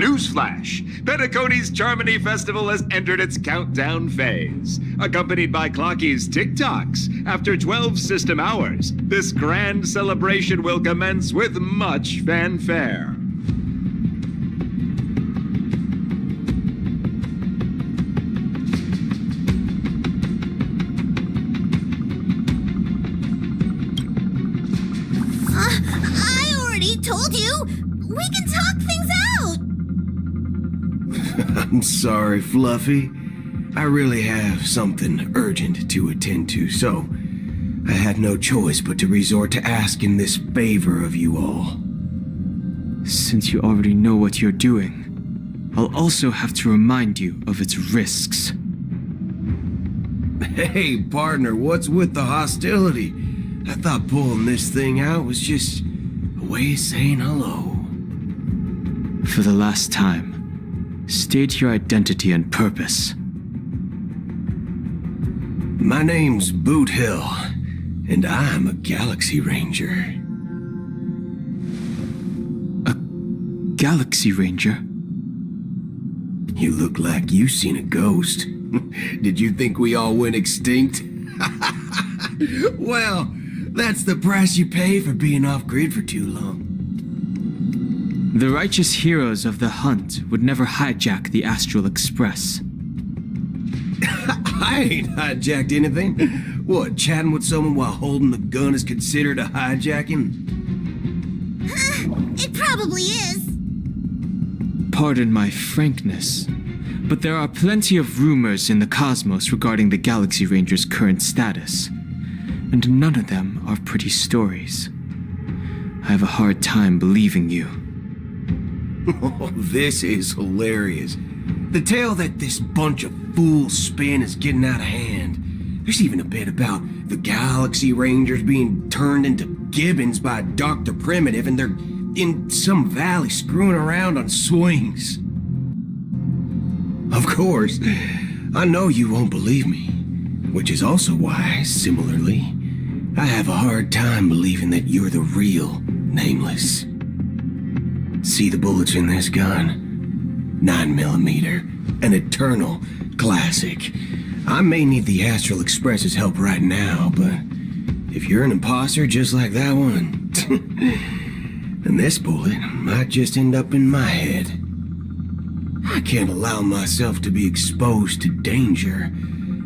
Newsflash! Penacony's Charmony Festival has entered its countdown phase. Accompanied by Clocky's TikToks, after 12 system hours, this grand celebration will commence with much fanfare. I already told you! We can talk things out! I'm sorry, Fluffy. I really have something urgent to attend to, so I had no choice but to resort to asking this favor of you all. Since you already know what you're doing, I'll also have to remind you of its risks. Hey, partner, what's with the hostility? I thought pulling this thing out was just a way of saying hello. For the last time, state your identity and purpose. My name's Boot Hill, and I'm a Galaxy Ranger. A Galaxy Ranger? You look like you seen a ghost. Did you think we all went extinct? Well, that's the price you pay for being off-grid for too long. The righteous heroes of the hunt would never hijack the Astral Express. I ain't hijacked anything. What, chatting with someone while holding the gun is considered a hijacking? It probably is. Pardon my frankness, but there are plenty of rumors in the cosmos regarding the Galaxy Ranger's current status, and none of them are pretty stories. I have a hard time believing you. Oh, this is hilarious. The tale that this bunch of fools spin is getting out of hand. There's even a bit about the Galaxy Rangers being turned into gibbons by Dr. Primitive, and they're in some valley screwing around on swings. Of course, I know you won't believe me, which is also why, similarly, I have a hard time believing that you're the real Nameless. See the bullets in this gun? 9mm, an eternal classic. I may need the Astral Express's help right now, but if you're an imposter just like that one, then this bullet might just end up in my head. I can't allow myself to be exposed to danger.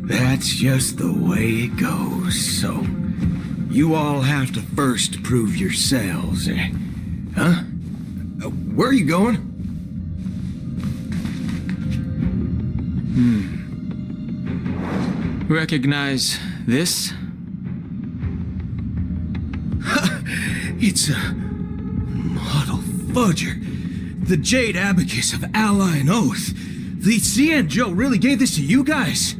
That's just the way it goes, so you all have to first prove yourselves. Huh? Where are you going? Recognize this? It's a model fudger. The Jade Abacus of Ally and Oath. The Cian Joe really gave this to you guys?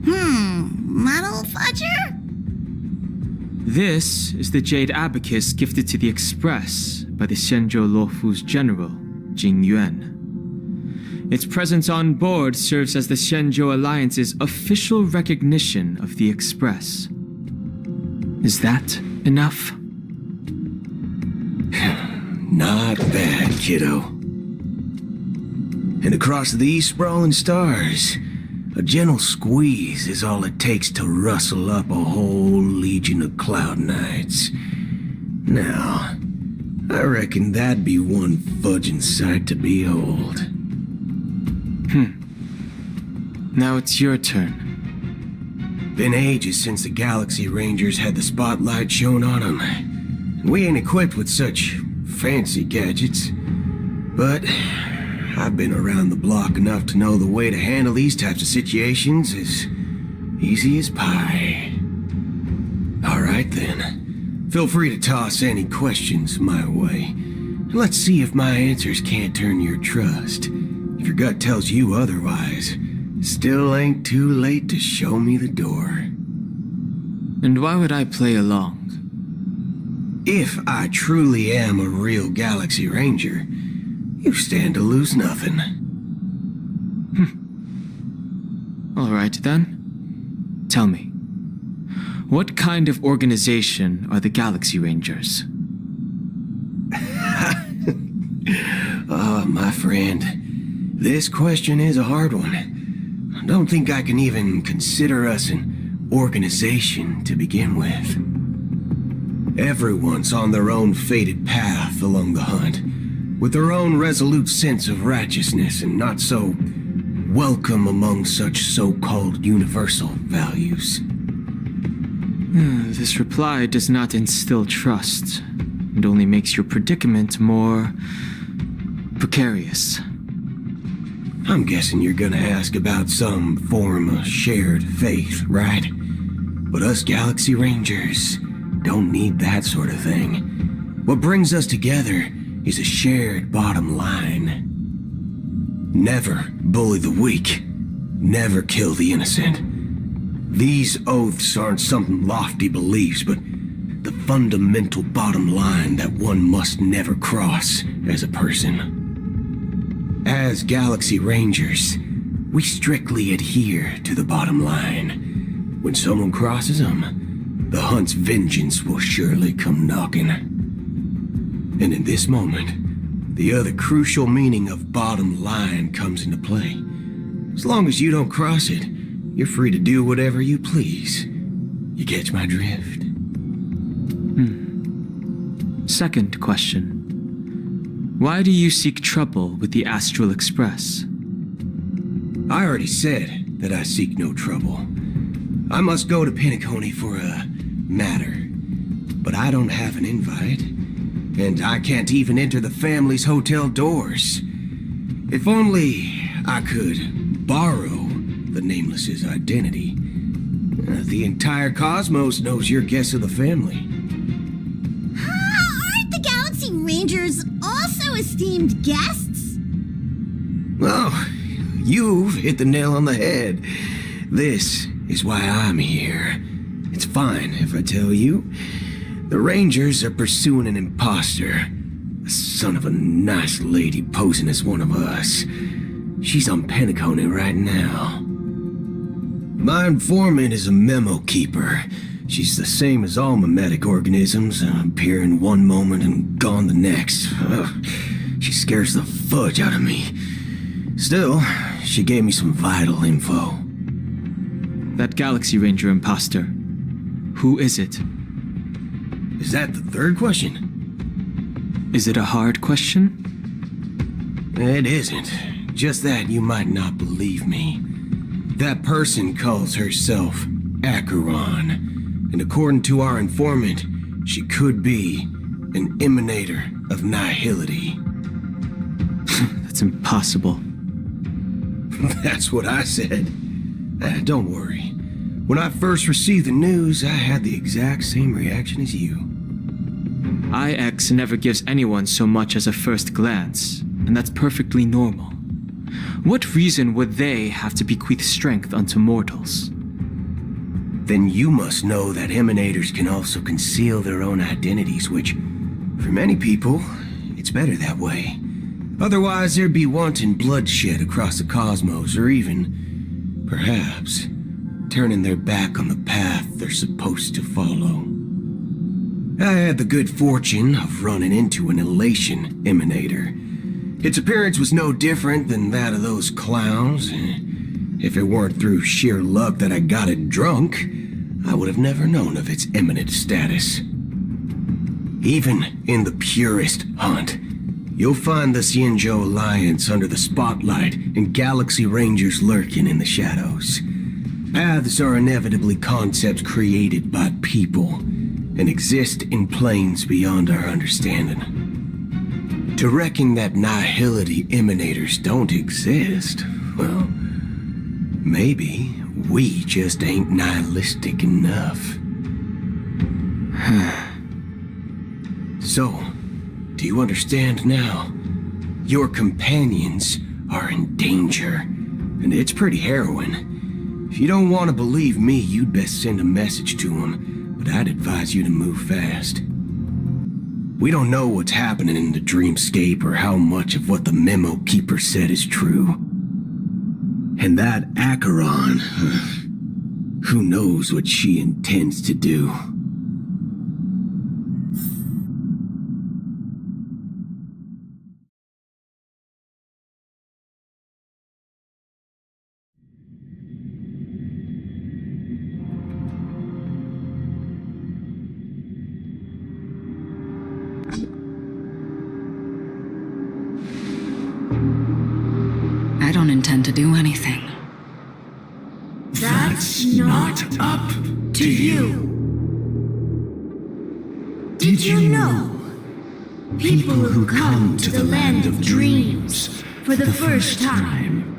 Model fudger? This is the Jade Abacus gifted to the Express by the Xianzhou Luofu's general, Jing Yuan. Its presence on board serves as the Xianzhou Alliance's official recognition of the Express. Is that enough? Not bad, kiddo. And across these sprawling stars, a gentle squeeze is all it takes to rustle up a whole legion of Cloud Knights. Now, I reckon that'd be one fudging sight to behold. Now it's your turn. Been ages since the Galaxy Rangers had the spotlight shown on them. We ain't equipped with such fancy gadgets, but I've been around the block enough to know the way to handle these types of situations is easy as pie. All right then, feel free to toss any questions my way. Let's see if my answers can't turn your trust. If your gut tells you otherwise, still ain't too late to show me the door. And why would I play along? If I truly am a real Galaxy Ranger, you stand to lose nothing. All right then. Tell me, what kind of organization are the Galaxy Rangers? My friend, this question is a hard one. I don't think I can even consider us an organization to begin with. Everyone's on their own fated path along the hunt, with their own resolute sense of righteousness and not so welcome among such so-called universal values. This reply does not instill trust. It only makes your predicament more precarious. I'm guessing you're gonna ask about some form of shared faith, right? But us Galaxy Rangers don't need that sort of thing. What brings us together is a shared bottom line. Never bully the weak. Never kill the innocent. These oaths aren't some lofty beliefs, but the fundamental bottom line that one must never cross as a person. As Galaxy Rangers, we strictly adhere to the bottom line. When someone crosses them, the hunt's vengeance will surely come knocking. And in this moment, the other crucial meaning of bottom line comes into play. As long as you don't cross it, you're free to do whatever you please. You catch my drift? Second question. Why do you seek trouble with the Astral Express? I already said that I seek no trouble. I must go to Penacony for a matter. But I don't have an invite. And I can't even enter the family's hotel doors. If only I could borrow the Nameless's identity. The entire cosmos knows you're guests of the family. Aren't the Galaxy Rangers also esteemed guests? Well, you've hit the nail on the head. This is why I'm here. It's fine if I tell you. The Rangers are pursuing an imposter. A son of a nice lady posing as one of us. She's on Penacony right now. My informant is a memo keeper. She's the same as all mimetic organisms, appearing one moment and gone the next. Ugh, she scares the fudge out of me. Still, she gave me some vital info. That Galaxy Ranger imposter. Who is it? Is that the third question? Is it a hard question? It isn't. Just that you might not believe me. That person calls herself Acheron, and according to our informant, she could be an emanator of nihility. That's impossible. That's what I said. Don't worry. When I first received the news, I had the exact same reaction as you. IX never gives anyone so much as a first glance, and that's perfectly normal. What reason would they have to bequeath strength unto mortals? Then you must know that emanators can also conceal their own identities, which, for many people, it's better that way. Otherwise, there'd be wanton bloodshed across the cosmos, or even, perhaps, turning their back on the path they're supposed to follow. I had the good fortune of running into an elation emanator. Its appearance was no different than that of those clowns. If it weren't through sheer luck that I got it drunk, I would have never known of its eminent status. Even in the purest hunt, you'll find the Xianzhou Alliance under the spotlight and Galaxy Rangers lurking in the shadows. Paths are inevitably concepts created by people and exist in planes beyond our understanding. To reckon that nihility emanators don't exist, well, maybe we just ain't nihilistic enough. So, do you understand now? Your companions are in danger, and it's pretty harrowing. If you don't want to believe me, you'd best send a message to them, but I'd advise you to move fast. We don't know what's happening in the dreamscape or how much of what the memo keeper said is true. And that Acheron, who knows what she intends to do. don't intend to do anything. That's not up to you. Did you know? People who come to the land of dreams for the first time,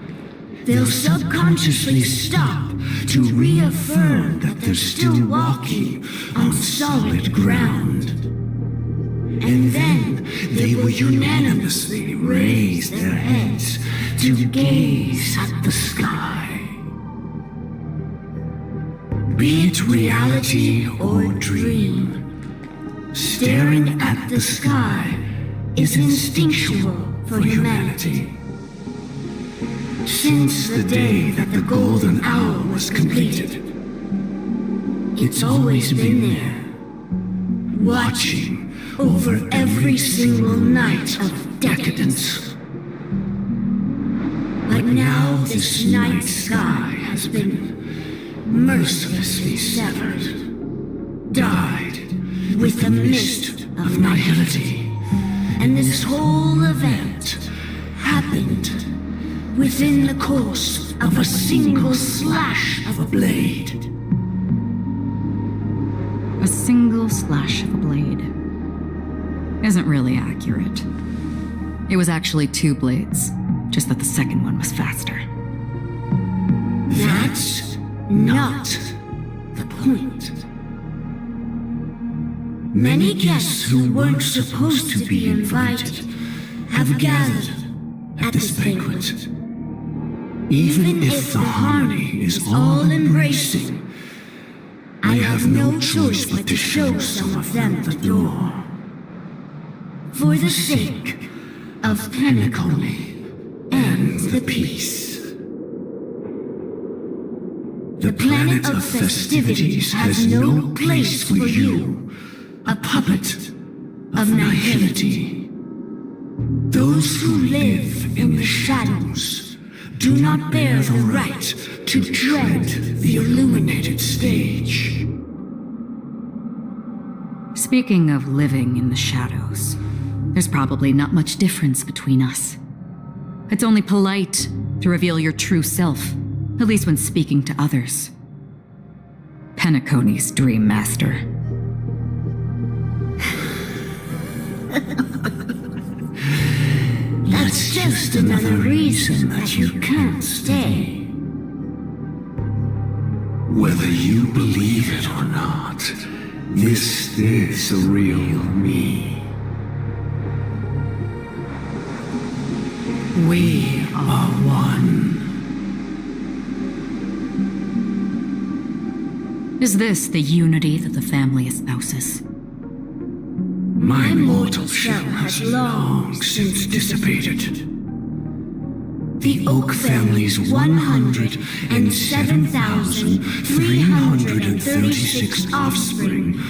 they'll subconsciously stop to reaffirm that they're still walking on solid ground. And then they will unanimously raise their heads to gaze at the sky. Be it reality or dream, staring at the sky is instinctual for humanity. Since the day that the golden hour was completed, it's always been there, watching over every single night of decadence. But now this night sky has been mercilessly severed, dyed with the mist of nihility. And this whole event happened within the course of a single slash of a blade. A single slash of a blade isn't really accurate. It was actually 2 blades, just that the second one was faster. That's not the point. Many guests who weren't supposed to be invited have gathered at this banquet. Even if the harmony is all-embracing, I have no choice but to show some of them the door. For the sake of Penacony and the peace. The planet of festivities has no place for you, a puppet of nihility. Those who live in the shadows do not bear the right to tread the illuminated stage. Speaking of living in the shadows, there's probably not much difference between us. It's only polite to reveal your true self, at least when speaking to others. Penacony's Dream Master. That's just another reason that you can't stay. Whether you believe it or not, this is the real me. We are one. Is this the unity that the family espouses? My mortal shell has long since dissipated. The Oak family's 107,336 offspring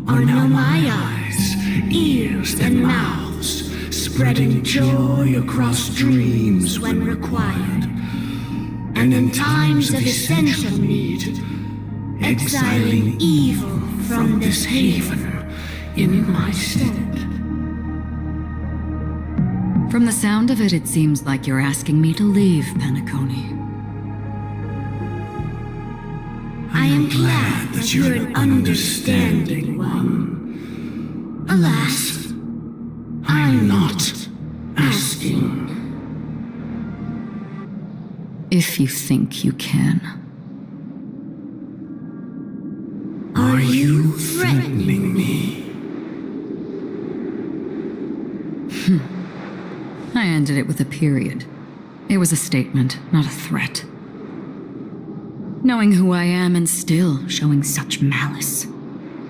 are now my eyes, ears, and mouths, spreading joy across dreams when required, and in times of essential need, exiling evil from this haven in my stead. From the sound of it, it seems like you're asking me to leave Penacony. I am glad that you're an understanding one. Alas, I'm not asking. If you think you can. Are you threatening me? I ended it with a period. It was a statement, not a threat. Knowing who I am and still showing such malice.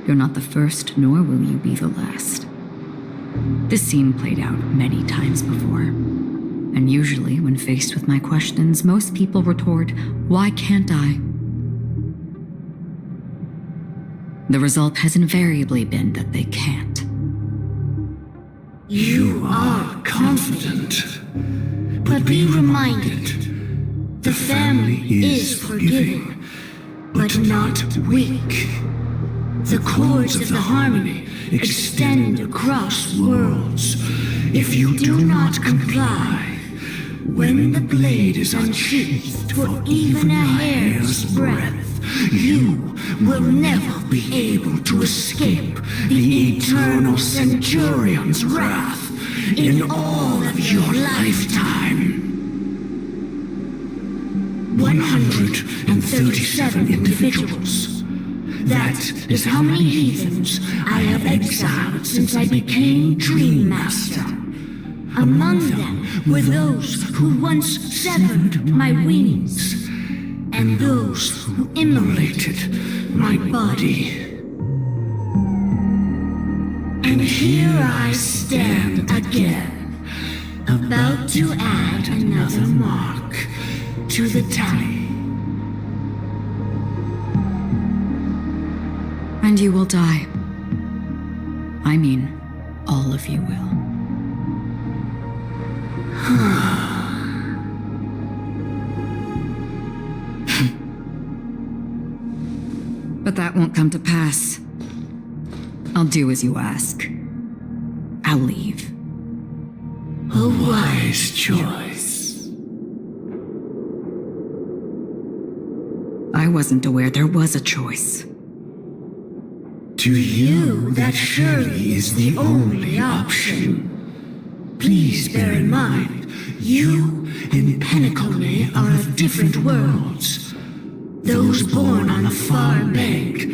You're not the first, nor will you be the last. This scene played out many times before. And usually, when faced with my questions, most people retort, "Why can't I?" The result has invariably been that they can't. You are confident, but be reminded, the family is forgiving, but not weak. The chords of the harmony extend across worlds. If you do not comply, When the blade is unsheathed for even a hair's breadth, you will never be able to escape the eternal Centurion's wrath in all of your lifetime. 137 individuals. That is how many heathens I have exiled since I became Dream Master. Among them were those who once severed my wings, and those who immolated my body. And here I stand again, about to add another mark to the tally. And you will die. I mean, all of you will. But that won't come to pass. I'll do as you ask. I'll leave. A wise choice. I wasn't aware there was a choice. To you, that surely is the only option. Please bear in mind, you and Penacony are of different worlds. Those born on the far bank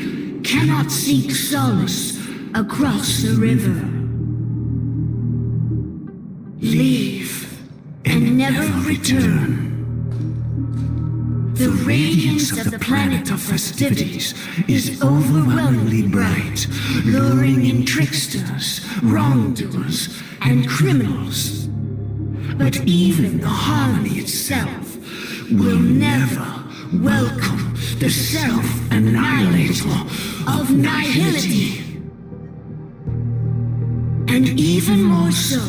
cannot seek solace across the river. Leave and never return. The radiance of the planet of festivities is overwhelmingly bright, luring in tricksters, wrongdoers, and criminals. But even the harmony itself will never welcome the self-annihilator of nihility. And even more so,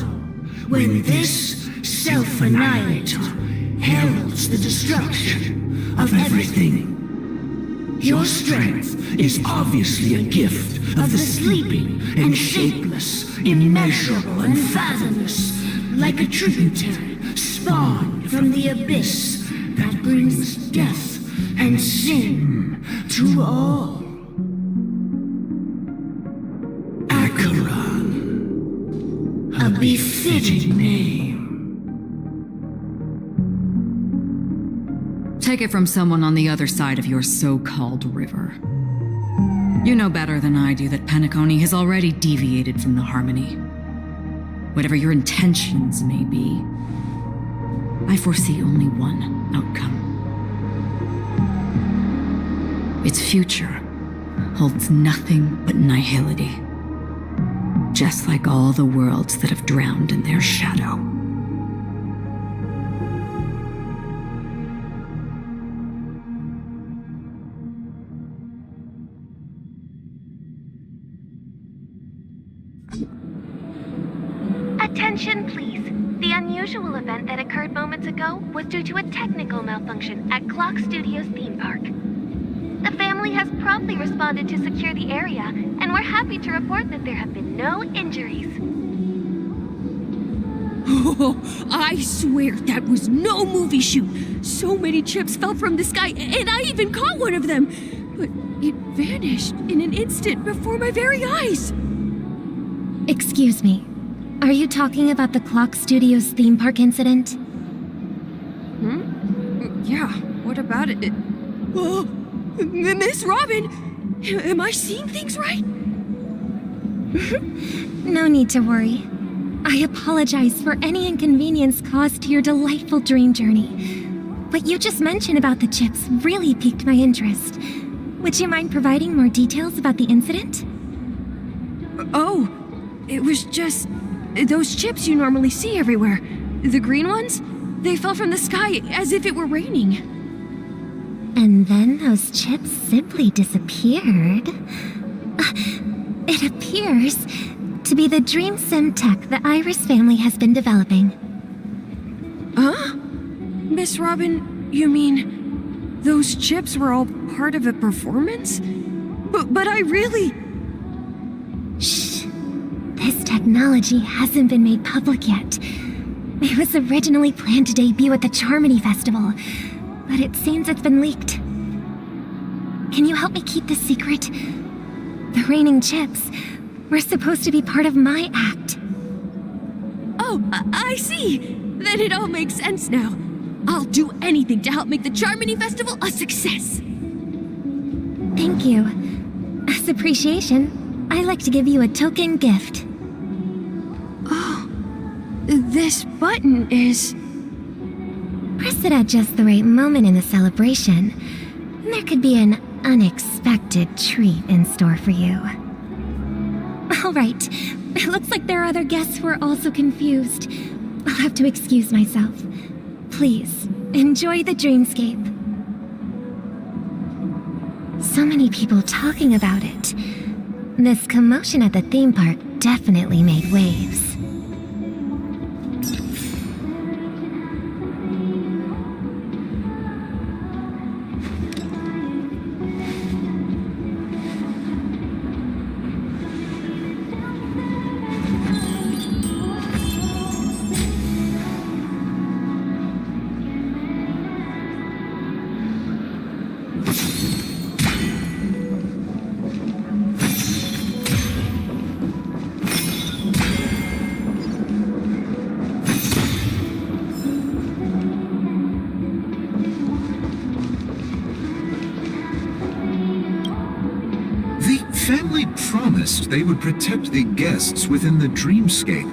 when this self-annihilator heralds the destruction of everything. Your strength is obviously a gift of the sleeping and shapeless, immeasurable and fathomless, like a tributary spawned from the abyss that brings death and sin to all. Acheron, a befitting name. Take it from someone on the other side of your so-called river. You know better than I do that Penacony has already deviated from the harmony. Whatever your intentions may be, I foresee only one outcome. Its future holds nothing but nihility, just like all the worlds that have drowned in their shadow. Attention, please. The unusual event that occurred moments ago was due to a technical malfunction at Clock Studios theme park. The family has promptly responded to secure the area, and we're happy to report that there have been no injuries. Oh, I swear that was no movie shoot. So many chips fell from the sky, and I even caught one of them. But it vanished in an instant before my very eyes. Excuse me. Are you talking about the Clock Studios theme park incident? Yeah, what about it? Oh, Miss Robin, am I seeing things right? No need to worry. I apologize for any inconvenience caused to your delightful dream journey. What you just mentioned about the chips really piqued my interest. Would you mind providing more details about the incident? Oh, it was just those chips you normally see everywhere. The green ones? They fell from the sky as if it were raining. And then those chips simply disappeared. It appears to be the dream sim tech the Iris family has been developing. Huh? Miss Robin, you mean those chips were all part of a performance? But I really... Shh. This technology hasn't been made public yet. It was originally planned to debut at the Charmony Festival, but it seems it's been leaked. Can you help me keep this secret? The raining chips were supposed to be part of my act. Oh, I see. Then it all makes sense now. I'll do anything to help make the Charmony Festival a success. Thank you. As appreciation, I'd like to give you a token gift. Oh, this button is... Press it at just the right moment in the celebration, and there could be an unexpected treat in store for you. All right, it looks like there are other guests who are also confused. I'll have to excuse myself. Please, enjoy the dreamscape. So many people talking about it. This commotion at the theme park definitely made waves. Family promised they would protect the guests within the dreamscape,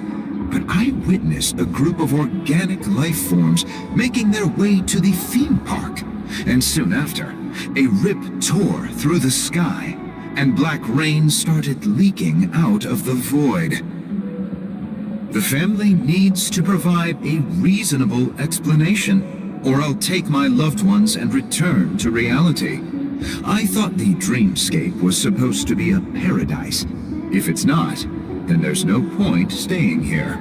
but I witnessed a group of organic life forms making their way to the theme park. And soon after, a rip tore through the sky, and black rain started leaking out of the void. The family needs to provide a reasonable explanation, or I'll take my loved ones and return to reality. I thought the dreamscape was supposed to be a paradise. If it's not, then there's no point staying here.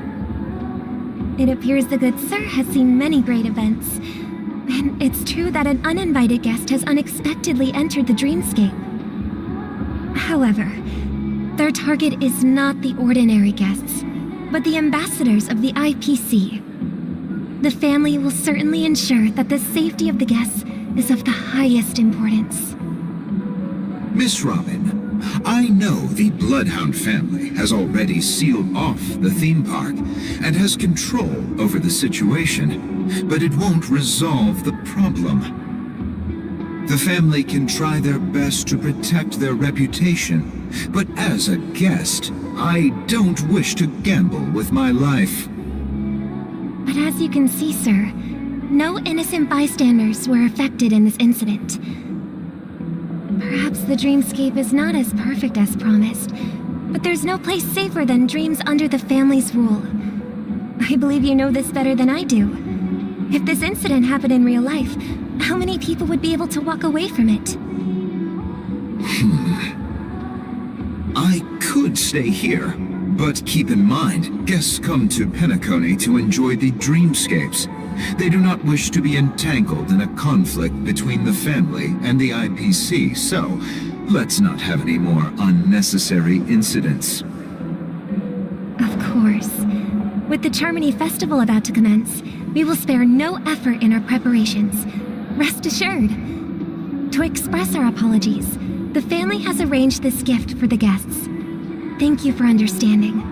It appears the good sir has seen many great events. And it's true that an uninvited guest has unexpectedly entered the dreamscape. However, their target is not the ordinary guests, but the ambassadors of the IPC. The family will certainly ensure that the safety of the guests is of the highest importance. Miss Robin, I know the Bloodhound family has already sealed off the theme park and has control over the situation, but it won't resolve the problem. The family can try their best to protect their reputation, but as a guest, I don't wish to gamble with my life. But as you can see, sir, no innocent bystanders were affected in this incident. Perhaps the dreamscape is not as perfect as promised, but there's no place safer than dreams under the family's rule. I believe you know this better than I do. If this incident happened in real life, how many people would be able to walk away from it? I could stay here, but keep in mind, guests come to Penacony to enjoy the dreamscapes. They do not wish to be entangled in a conflict between the family and the IPC, so let's not have any more unnecessary incidents. Of course. With the Charmony Festival about to commence, we will spare no effort in our preparations. Rest assured. To express our apologies, the family has arranged this gift for the guests. Thank you for understanding.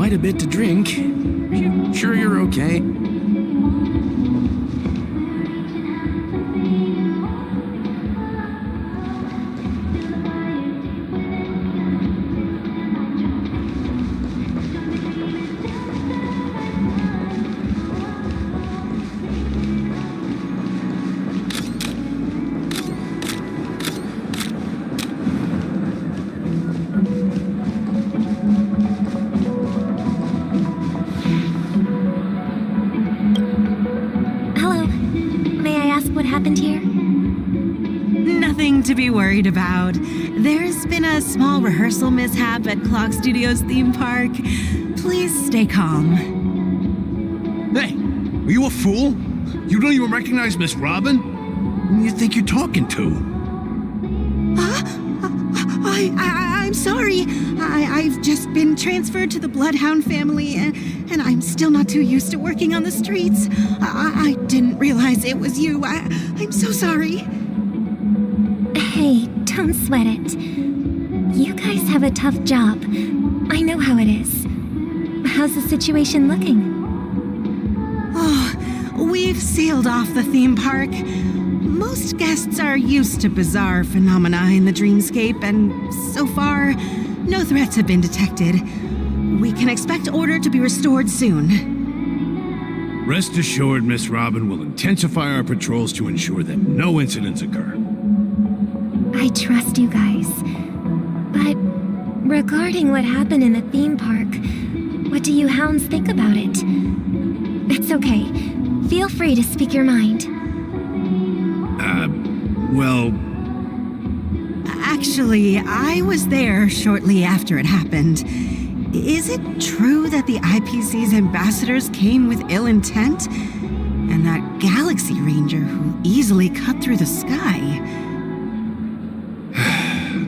quite a bit to drink. You sure you're okay? Hello. May I ask what happened here? Nothing to be worried about. There's been a small rehearsal mishap at Clock Studios theme park. Please stay calm. Hey, are you a fool? You don't even recognize Miss Robin? Who do you think you're talking to? I'm sorry. I've just been transferred to the Bloodhound family, and I'm still not too used to working on the streets. I didn't realize it was you. I'm so sorry. Hey, don't sweat it. You guys have a tough job. I know how it is. How's the situation looking? Oh, we've sealed off the theme park. Most guests are used to bizarre phenomena in the dreamscape, and so far, no threats have been detected. We can expect order to be restored soon. Rest assured, Miss Robin will intensify our patrols to ensure that no incidents occur. I trust you guys. But regarding what happened in the theme park, what do you hounds think about it? It's okay. Feel free to speak your mind. Well, Actually, I was there shortly after it happened. Is it true that the IPC's ambassadors came with ill intent? And that Galaxy Ranger who easily cut through the sky?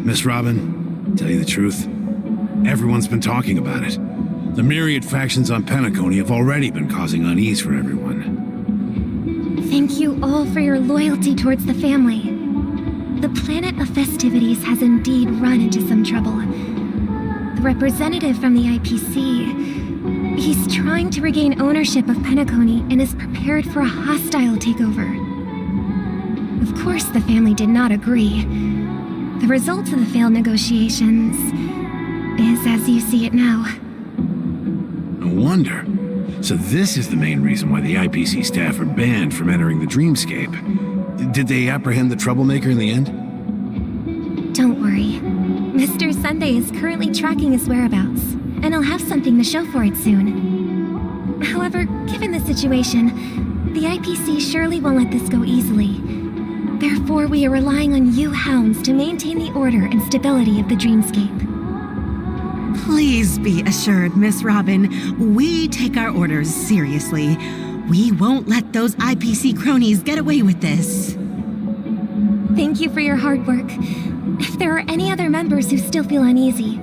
Miss Robin, tell you the truth, everyone's been talking about it. The myriad factions on Penacony have already been causing unease for everyone. Thank you all for your loyalty towards the family. The planet of festivities has indeed run into some trouble. The representative from the IPC, he's trying to regain ownership of Penacony and is prepared for a hostile takeover. Of course, the family did not agree. The result of the failed negotiations is as you see it now. No wonder. So this is the main reason why the IPC staff are banned from entering the dreamscape. Did they apprehend the troublemaker in the end? Don't worry. Mr. Sunday is currently tracking his whereabouts, and I'll have something to show for it soon. However, given the situation, the IPC surely won't let this go easily. Therefore, we are relying on you hounds to maintain the order and stability of the dreamscape. Please be assured, Miss Robin, we take our orders seriously. We won't let those IPC cronies get away with this. Thank you for your hard work. If there are any other members who still feel uneasy,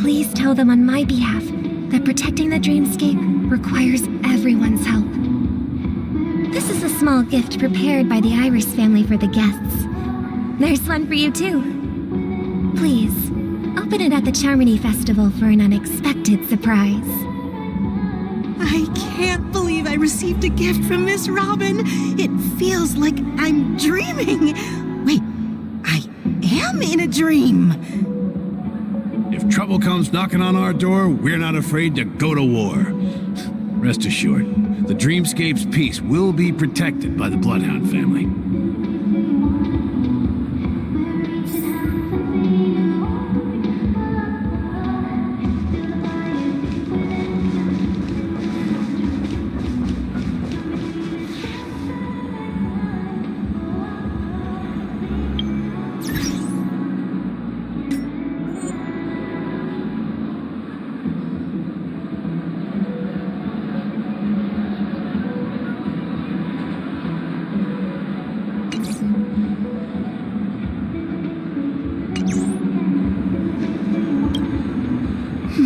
please tell them on my behalf that protecting the dreamscape requires everyone's help. This is a small gift prepared by the Iris family for the guests. There's one for you too. Please, open it at the Charmony Festival for an unexpected surprise. I can't believe I received a gift from Miss Robin. It feels like I'm dreaming. Wait, I am in a dream. If trouble comes knocking on our door, we're not afraid to go to war. Rest assured, the dreamscape's peace will be protected by the Bloodhound family.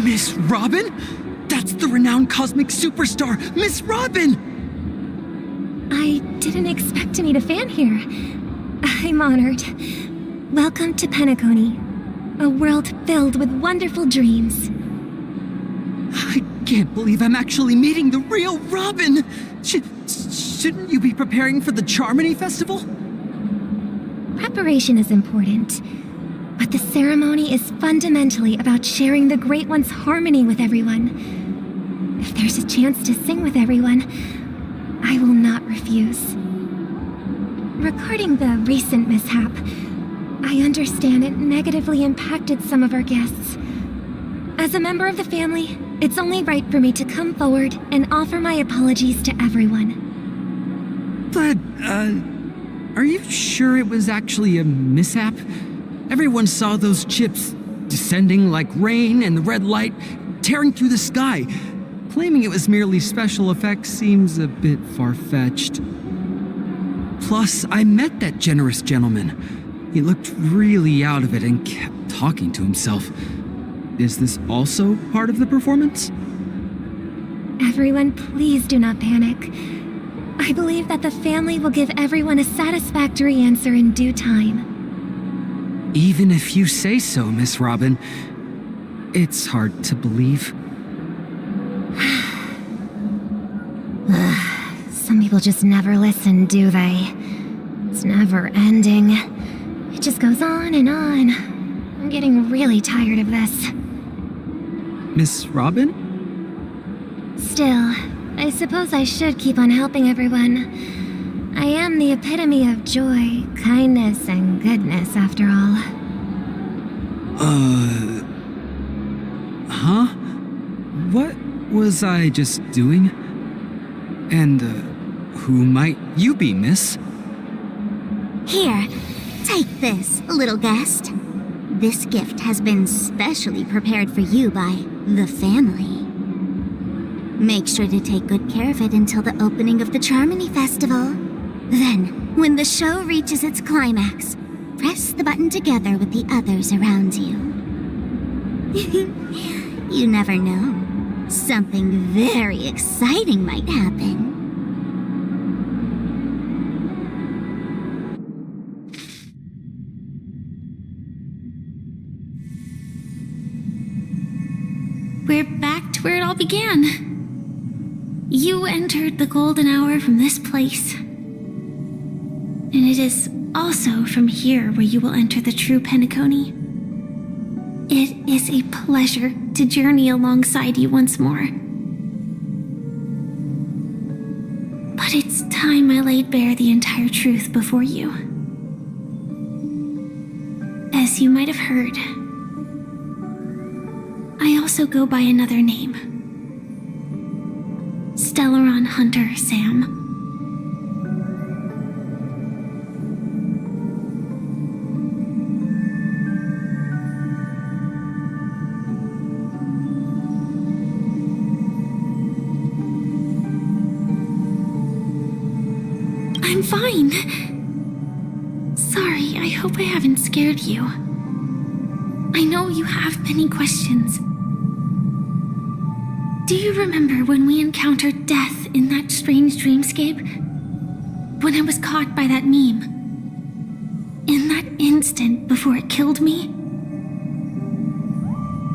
Miss Robin? That's the renowned cosmic superstar, Miss Robin! I didn't expect to meet a fan here. I'm honored. Welcome to Penacony, a world filled with wonderful dreams. I can't believe I'm actually meeting the real Robin! Shouldn't you be preparing for the Charmony Festival? Preparation is important, but the ceremony is fundamentally about sharing the Great One's harmony with everyone. If there's a chance to sing with everyone, I will not refuse. Regarding the recent mishap, I understand it negatively impacted some of our guests. As a member of the family, it's only right for me to come forward and offer my apologies to everyone. But, are you sure it was actually a mishap? Everyone saw those chips descending like rain and the red light tearing through the sky. Claiming it was merely special effects seems a bit far-fetched. Plus, I met that generous gentleman. He looked really out of it and kept talking to himself. Is this also part of the performance? Everyone, please do not panic. I believe that the family will give everyone a satisfactory answer in due time. Even if you say so, Miss Robin, it's hard to believe. Some people just never listen, do they? It's never ending. It just goes on and on. I'm getting really tired of this. Miss Robin? Still, I suppose I should keep on helping everyone. I am the epitome of joy, kindness, and goodness, after all. Huh? What was I just doing? And, who might you be, miss? Here, take this, little guest. This gift has been specially prepared for you by the family. Make sure to take good care of it until the opening of the Charmony Festival. Then, when the show reaches its climax, press the button together with the others around you. You never know. Something very exciting might happen. We're back to where it all began. You entered the golden hour from this place. And it is also from here where you will enter the true Penacony. It is a pleasure to journey alongside you once more. But it's time I laid bare the entire truth before you. As you might have heard, I also go by another name. Stellaron Hunter Sam. I'm fine. Sorry, I hope I haven't scared you. I know you have many questions. Do you remember when we encountered death in that strange dreamscape? When I was caught by that meme? In that instant before it killed me?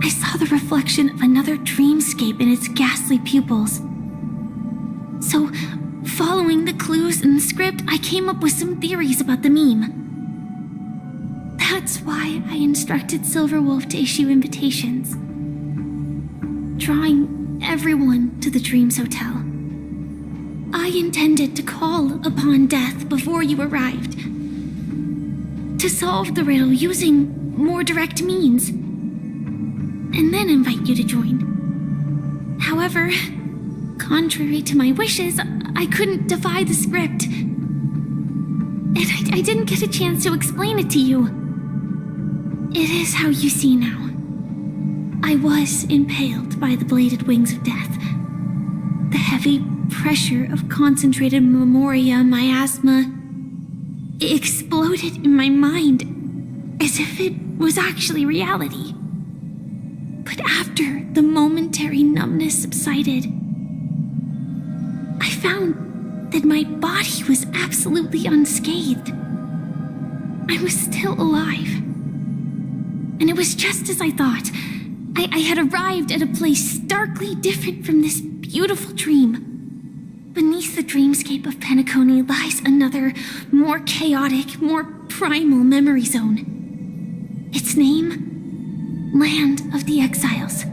I saw the reflection of another dreamscape in its ghastly pupils. So, following the clues in the script, I came up with some theories about the meme. That's why I instructed Silverwolf to issue invitations, drawing everyone to the Dreams Hotel. I intended to call upon death before you arrived, to solve the riddle using more direct means, and then invite you to join. However, contrary to my wishes, I couldn't defy the script, and I didn't get a chance to explain it to you. It is how you see now. I was impaled by the bladed wings of death. The heavy pressure of concentrated memoria miasma exploded in my mind as if it was actually reality. But after the momentary numbness subsided, I found that my body was absolutely unscathed. I was still alive. And it was just as I thought. I had arrived at a place starkly different from this beautiful dream. Beneath the dreamscape of Penacony lies another, more chaotic, more primal memory zone. Its name? Land of the Exiles.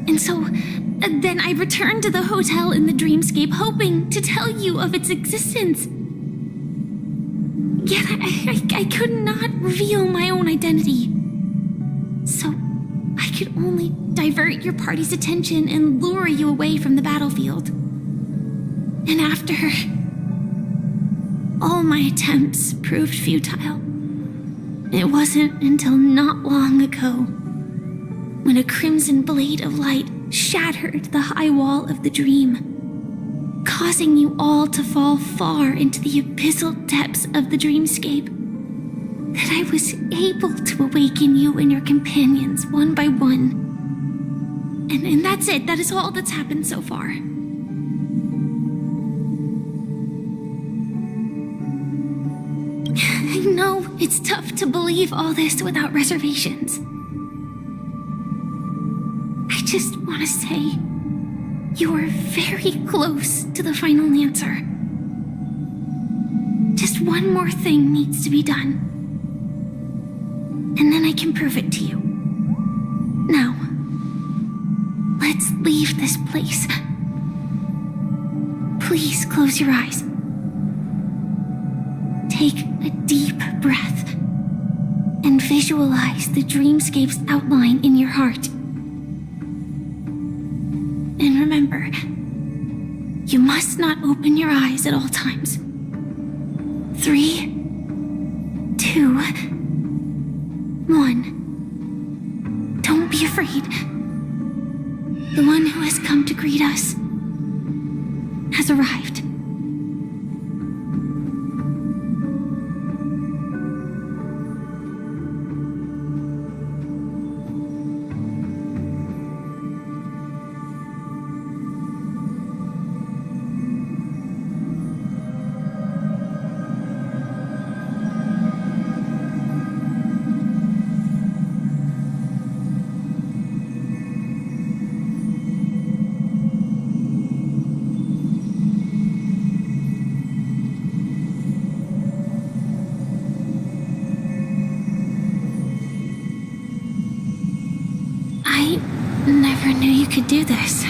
And so, then I returned to the hotel in the dreamscape, hoping to tell you of its existence. Yet I could not reveal my own identity. So, I could only divert your party's attention and lure you away from the battlefield. And after all my attempts proved futile, it wasn't until not long ago when a crimson blade of light shattered the high wall of the dream, causing you all to fall far into the abyssal depths of the dreamscape, that I was able to awaken you and your companions one by one. And that's it. That is all that's happened so far. I know it's tough to believe all this without reservations. I just want to say, you are very close to the final answer. Just one more thing needs to be done. And then I can prove it to you. Now, let's leave this place. Please close your eyes. Take a deep breath and visualize the dreamscape's outline in your heart. And remember, you must not open your eyes at all times. 3, 2, 1. Don't be afraid. The one who has come to greet us has arrived. I never knew you could do this.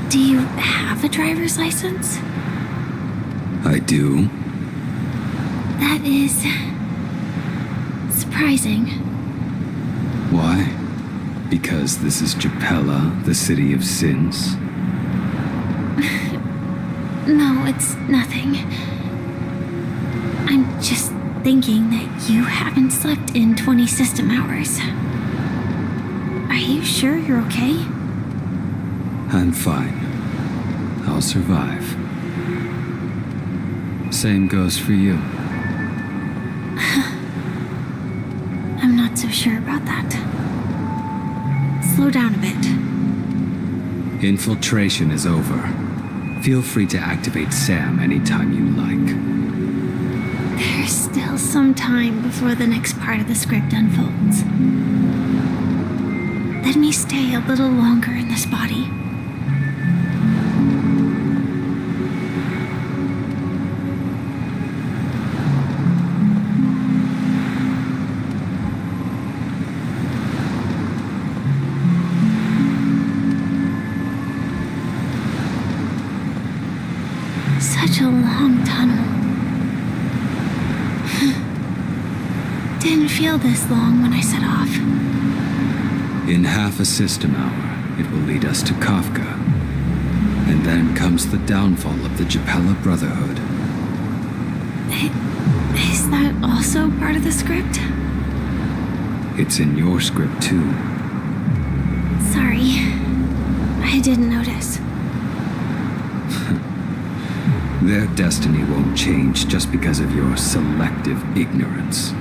Do you have a driver's license? I do. That is surprising. Why? Because this is Japella, the city of sins? No, it's nothing. I'm just thinking that you haven't slept in 20 system hours. Are you sure you're okay? I'm fine. I'll survive. Same goes for you. I'm not so sure about that. Slow down a bit. Infiltration is over. Feel free to activate Sam anytime you like. There's still some time before the next part of the script unfolds. Let me stay a little longer in this body. Such a long tunnel. Didn't feel this long when I set off. In half a system hour, it will lead us to Kafka. And then comes the downfall of the Japella Brotherhood. Is that also part of the script? It's in your script too. Sorry. I didn't notice. Their destiny won't change just because of your selective ignorance.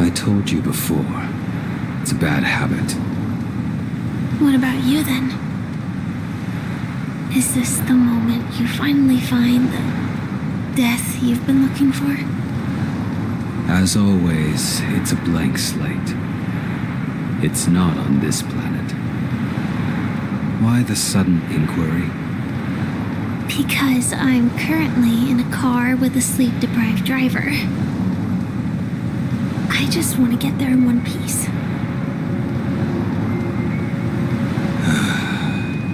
I told you before, it's a bad habit. What about you then? Is this the moment you finally find the death you've been looking for? As always, it's a blank slate. It's not on this planet. Why the sudden inquiry? Because I'm currently in a car with a sleep-deprived driver. I just want to get there in one piece.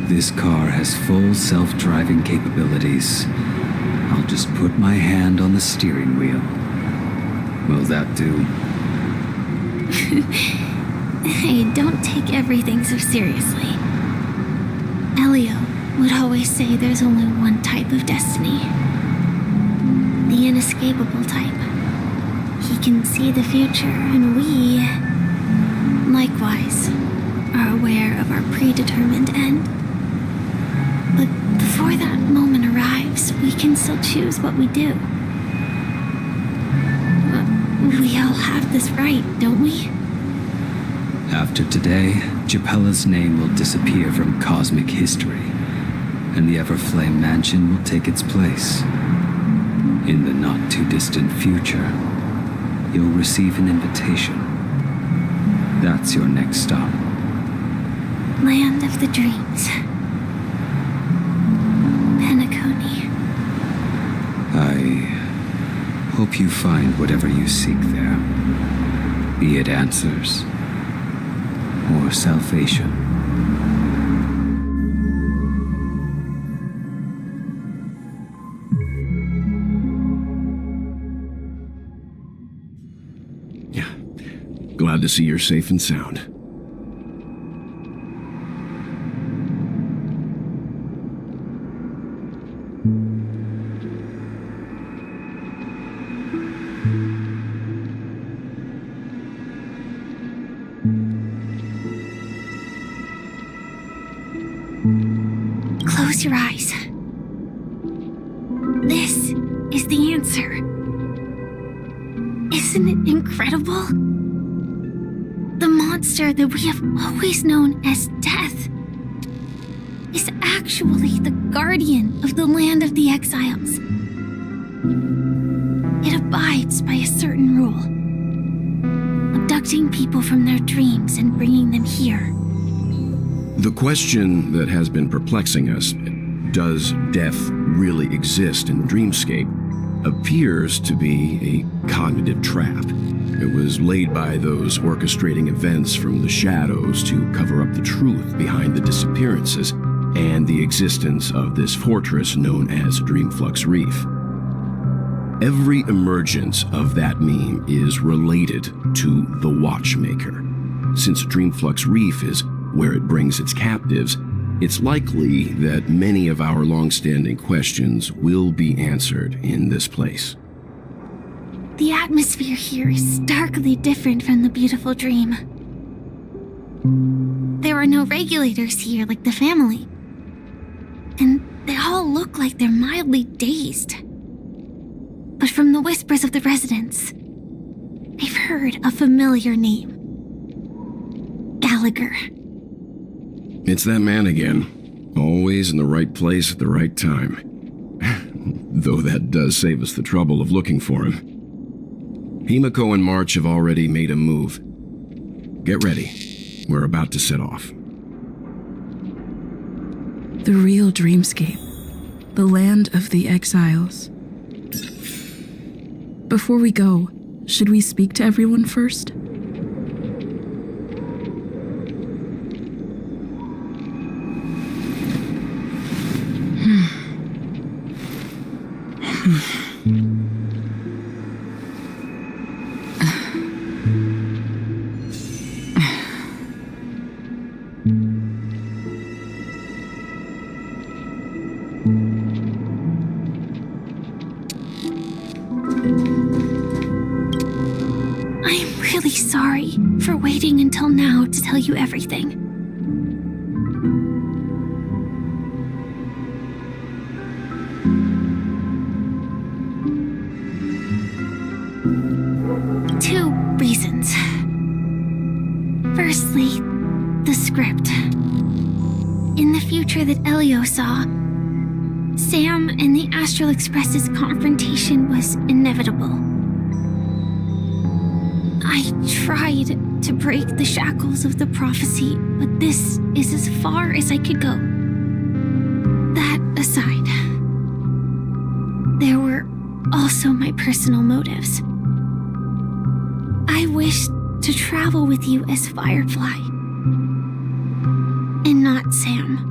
This car has full self-driving capabilities. I'll just put my hand on the steering wheel. Will that do? Hey, don't take everything so seriously. Elio would always say there's only one type of destiny. The inescapable type. He can see the future, and we, likewise, are aware of our predetermined end. But before that moment arrives, we can still choose what we do. We all have this right, don't we? After today, Japella's name will disappear from cosmic history, and the Everflame Mansion will take its place. In the not-too-distant future, you'll receive an invitation. That's your next stop. Land of the Dreams. Penacony. I hope you find whatever you seek there, be it answers or salvation. Yeah. Glad to see you're safe and sound. Close your eyes. This is the answer. Isn't it incredible? The monster that we have always known as Death is actually the guardian of the land of the exiles. It abides by a certain rule, abducting people from their dreams and bringing them here. The question that has been perplexing us, does death really exist in the dreamscape, appears to be a cognitive trap. It was laid by those orchestrating events from the shadows to cover up the truth behind the disappearances and the existence of this fortress known as Dreamflux Reef. Every emergence of that meme is related to the Watchmaker. Since Dreamflux Reef is where it brings its captives, it's likely that many of our long-standing questions will be answered in this place. The atmosphere here is starkly different from the beautiful dream. There are no regulators here like the family. And they all look like they're mildly dazed. But from the whispers of the residents, I've heard a familiar name. Gallagher. It's that man again. Always in the right place at the right time. Though that does save us the trouble of looking for him. Himiko and March have already made a move. Get ready. We're about to set off. The real dreamscape. The land of the exiles. Before we go, should we speak to everyone first? I'm really sorry for waiting until now to tell you everything. Two reasons. Firstly, the script. In the future that Elio saw, Sam and the Astral Express's confrontation was inevitable. I tried to break the shackles of the prophecy, but this is as far as I could go. That aside, there were also my personal motives. I wished to travel with you as Firefly, and not Sam.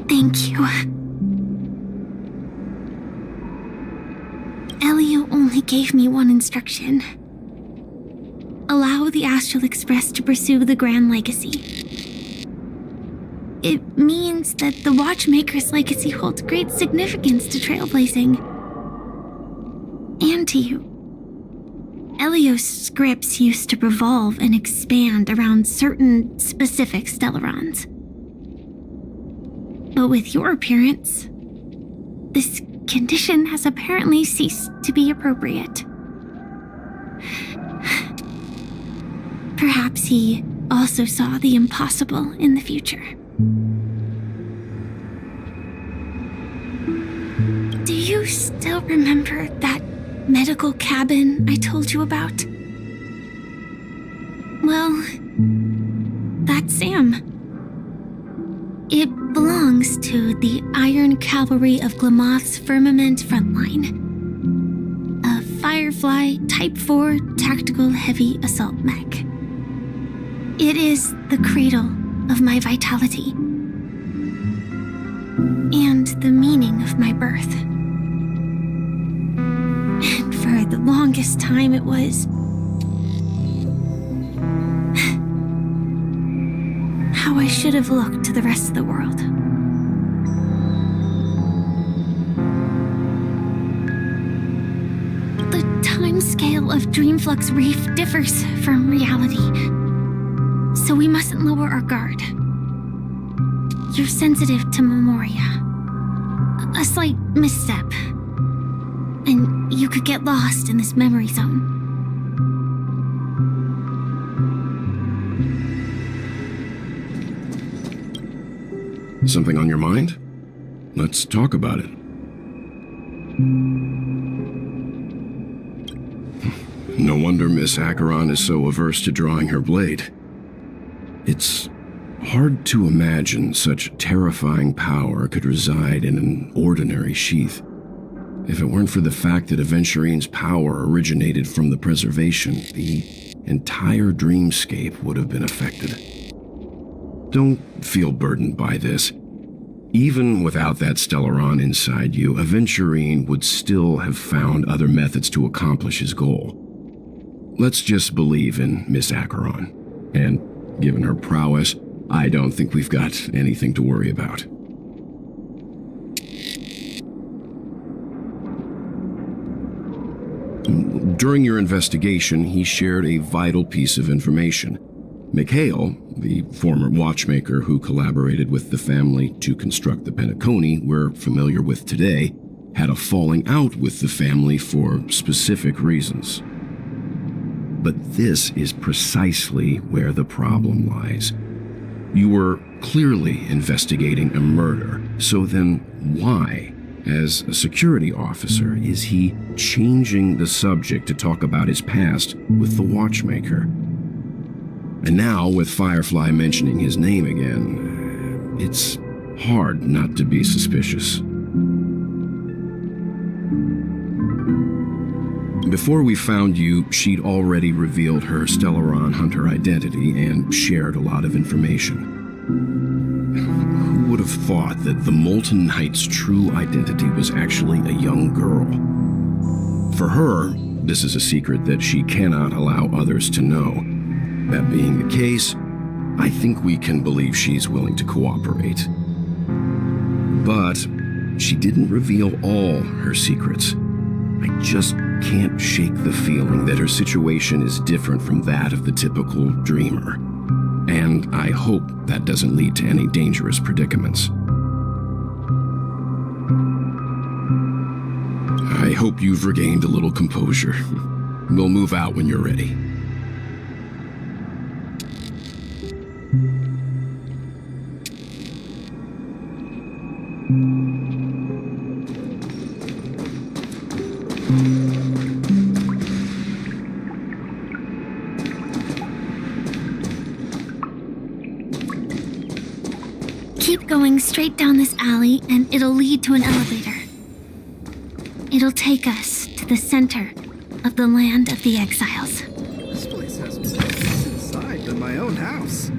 Thank you. Elio only gave me one instruction. Allow the Astral Express to pursue the Grand Legacy. It means that the Watchmaker's legacy holds great significance to trailblazing. And to you. Elio's scripts used to revolve and expand around certain specific Stellarons. But with your appearance, this condition has apparently ceased to be appropriate. Perhaps he also saw the impossible in the future. Do you still remember that medical cabin I told you about? Well, that's Sam. It belongs to the Iron Cavalry of Glamoth's Firmament Frontline. A Firefly Type 4 Tactical Heavy Assault Mech. It is the cradle of my vitality. And the meaning of my birth. And for the longest time it was how I should have looked to the rest of the world. The timescale of Dreamflux Reef differs from reality, so we mustn't lower our guard. You're sensitive to Memoria. A slight misstep, and you could get lost in this memory zone. Something on your mind? Let's talk about it. No wonder Miss Acheron is so averse to drawing her blade. It's hard to imagine such terrifying power could reside in an ordinary sheath. If it weren't for the fact that Aventurine's power originated from the preservation, the entire dreamscape would have been affected. Don't feel burdened by this. Even without that Stellaron inside you, Aventurine would still have found other methods to accomplish his goal. Let's just believe in Miss Acheron. And given her prowess, I don't think we've got anything to worry about. During your investigation, he shared a vital piece of information. Mikhail, the former watchmaker who collaborated with the family to construct the Penacony we're familiar with today, had a falling out with the family for specific reasons. But this is precisely where the problem lies. You were clearly investigating a murder, so then why, as a security officer, is he changing the subject to talk about his past with the watchmaker? And now, with Firefly mentioning his name again, it's hard not to be suspicious. Before we found you, she'd already revealed her Stellaron Hunter identity and shared a lot of information. Who would have thought that the Molten Knight's true identity was actually a young girl? For her, this is a secret that she cannot allow others to know. That being the case, I think we can believe she's willing to cooperate. But she didn't reveal all her secrets. I just can't shake the feeling that her situation is different from that of the typical dreamer. And I hope that doesn't lead to any dangerous predicaments. I hope you've regained a little composure. We'll move out when you're ready. going straight down this alley and it'll lead to an elevator. It'll take us to the center of the land of the exiles. This place has more things inside than my own house.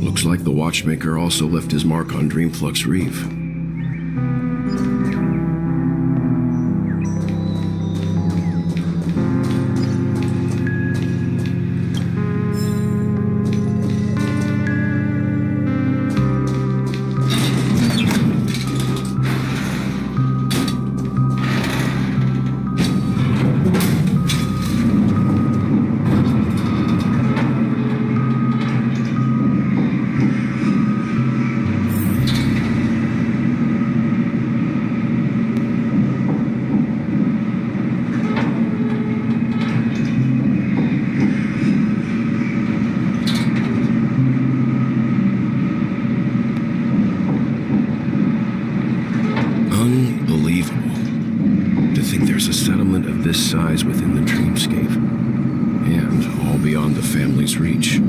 Looks like the watchmaker also left his mark on Dreamflux Reef. This size within the dreamscape, and all beyond the family's reach.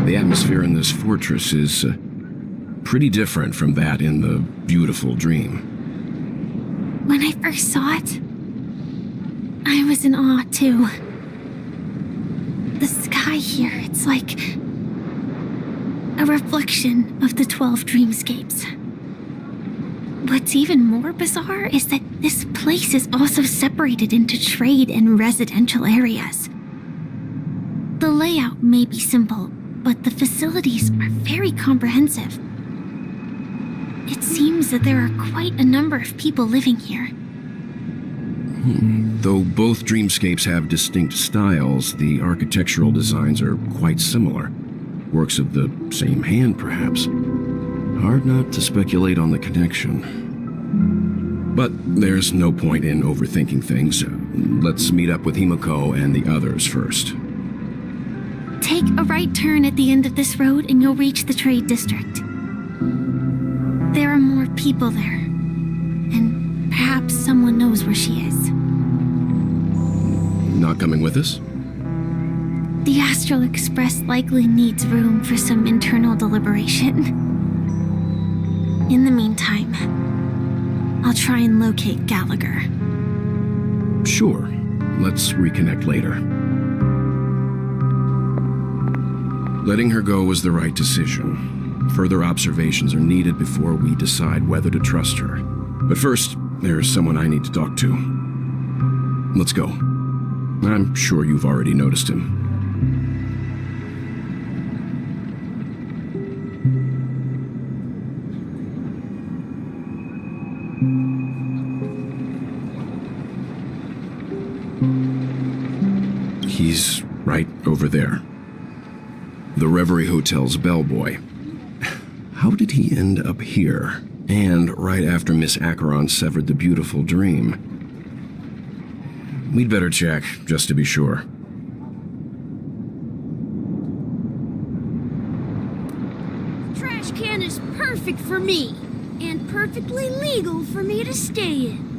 The atmosphere in this fortress is pretty different from that in the beautiful dream. When I first saw it, I was in awe too. The sky here, it's like a reflection of the 12 dreamscapes. What's even more bizarre is that this place is also separated into trade and residential areas. The layout may be simple, but the facilities are very comprehensive. It seems that there are quite a number of people living here. Though both dreamscapes have distinct styles, the architectural designs are quite similar. Works of the same hand, perhaps. Hard not to speculate on the connection. But there's no point in overthinking things. Let's meet up with Himiko and the others first. Take a right turn at the end of this road and you'll reach the trade district. There are more people there, and perhaps someone knows where she is. Not coming with us? The Astral Express likely needs room for some internal deliberation. In the meantime, I'll try and locate Gallagher. Sure. Let's reconnect later. Letting her go was the right decision. Further observations are needed before we decide whether to trust her. But first, there's someone I need to talk to. Let's go. I'm sure you've already noticed him. He's right over there. The Reverie Hotel's bellboy. How did he end up here? And right after Miss Acheron severed the beautiful dream. We'd better check, just to be sure. Trash can is perfect for me, and perfectly legal for me to stay in.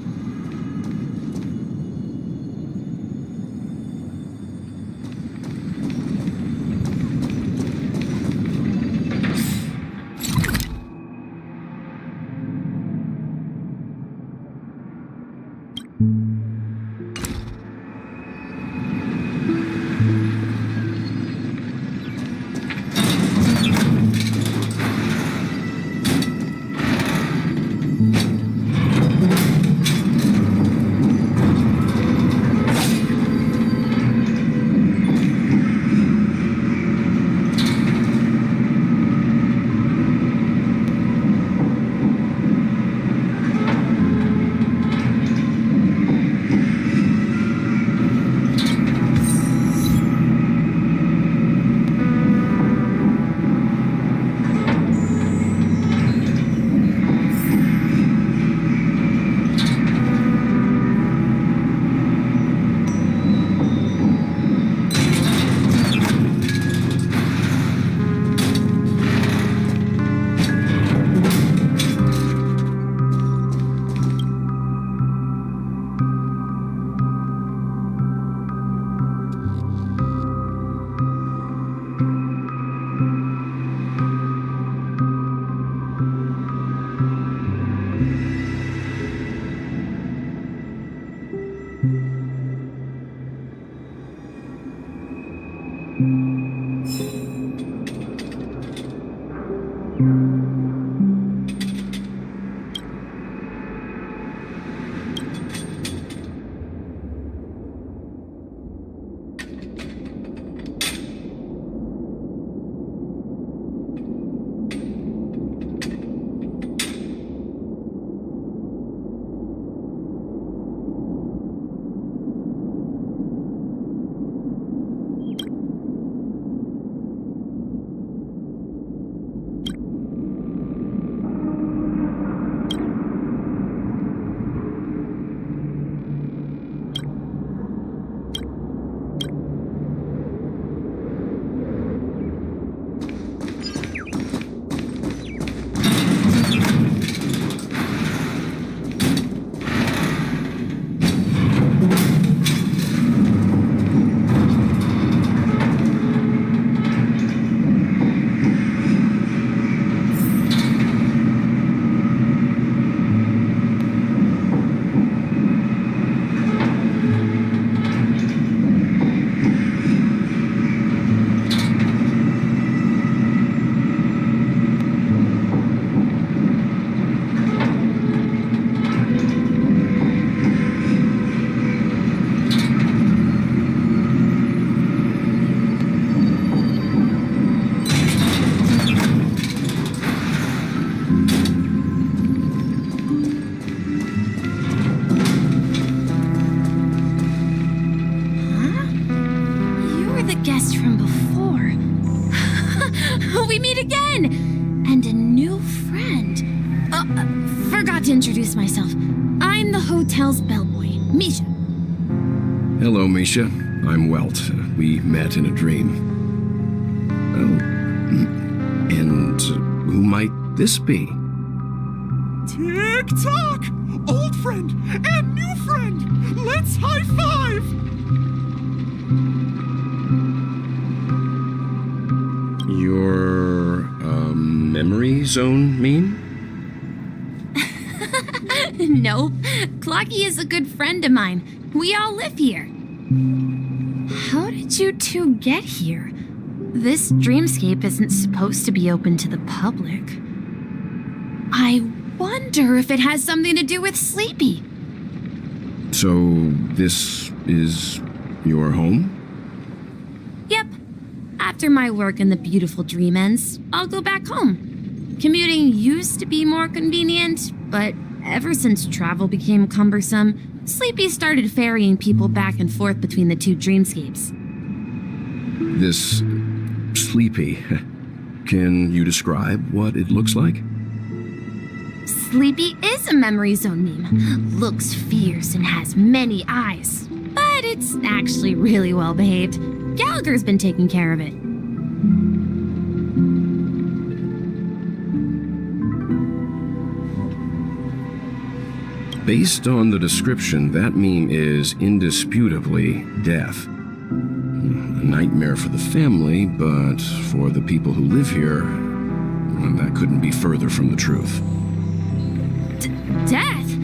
Introduce myself. I'm the hotel's bellboy, Misha. Hello, Misha. I'm Welt. We met in a dream. Oh. And who might this be? Tick-tock! Old friend and new friend! Let's high-five! Your, memory zone mean? Nope. Clocky is a good friend of mine. We all live here. How did you two get here? This dreamscape isn't supposed to be open to the public. I wonder if it has something to do with Sleepy. So, this is your home? Yep. After my work in the beautiful dream ends, I'll go back home. Commuting used to be more convenient, but ever since travel became cumbersome, Sleepy started ferrying people back and forth between the two dreamscapes. This Sleepy. Can you describe what it looks like? Sleepy is a memory zone meme. Looks fierce and has many eyes. But it's actually really well behaved. Gallagher's been taking care of it. Based on the description, that meme is indisputably death. A nightmare for the family, but for the people who live here, well, that couldn't be further from the truth. Death?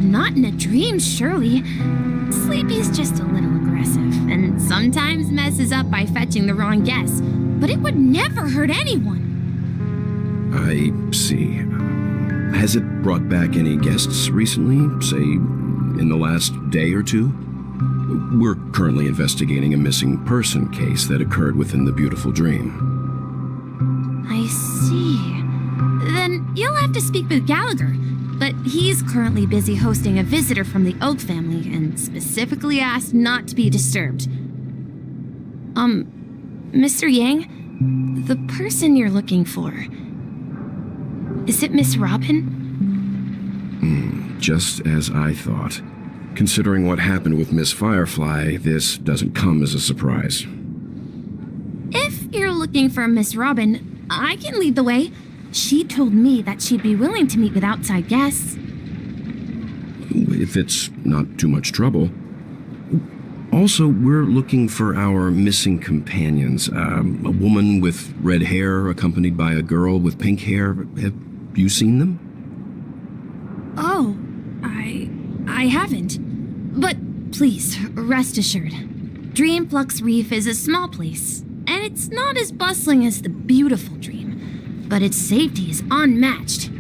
Not in a dream, surely. Sleepy's just a little aggressive, and sometimes messes up by fetching the wrong guess. But it would never hurt anyone. I see. Has it brought back any guests recently, say, in the last day or two? We're currently investigating a missing person case that occurred within the beautiful dream. I see. Then you'll have to speak with Gallagher. But he's currently busy hosting a visitor from the Oak family and specifically asked not to be disturbed. Mr. Yang, the person you're looking for, is it Miss Robin? Just as I thought. Considering what happened with Miss Firefly, this doesn't come as a surprise. If you're looking for Miss Robin, I can lead the way. She told me that she'd be willing to meet with outside guests. If it's not too much trouble. Also, we're looking for our missing companions. A woman with red hair accompanied by a girl with pink hair. Have you seen them? Oh, I haven't. But please, rest assured. Dreamflux Reef is a small place, and it's not as bustling as the beautiful Dream, but its safety is unmatched.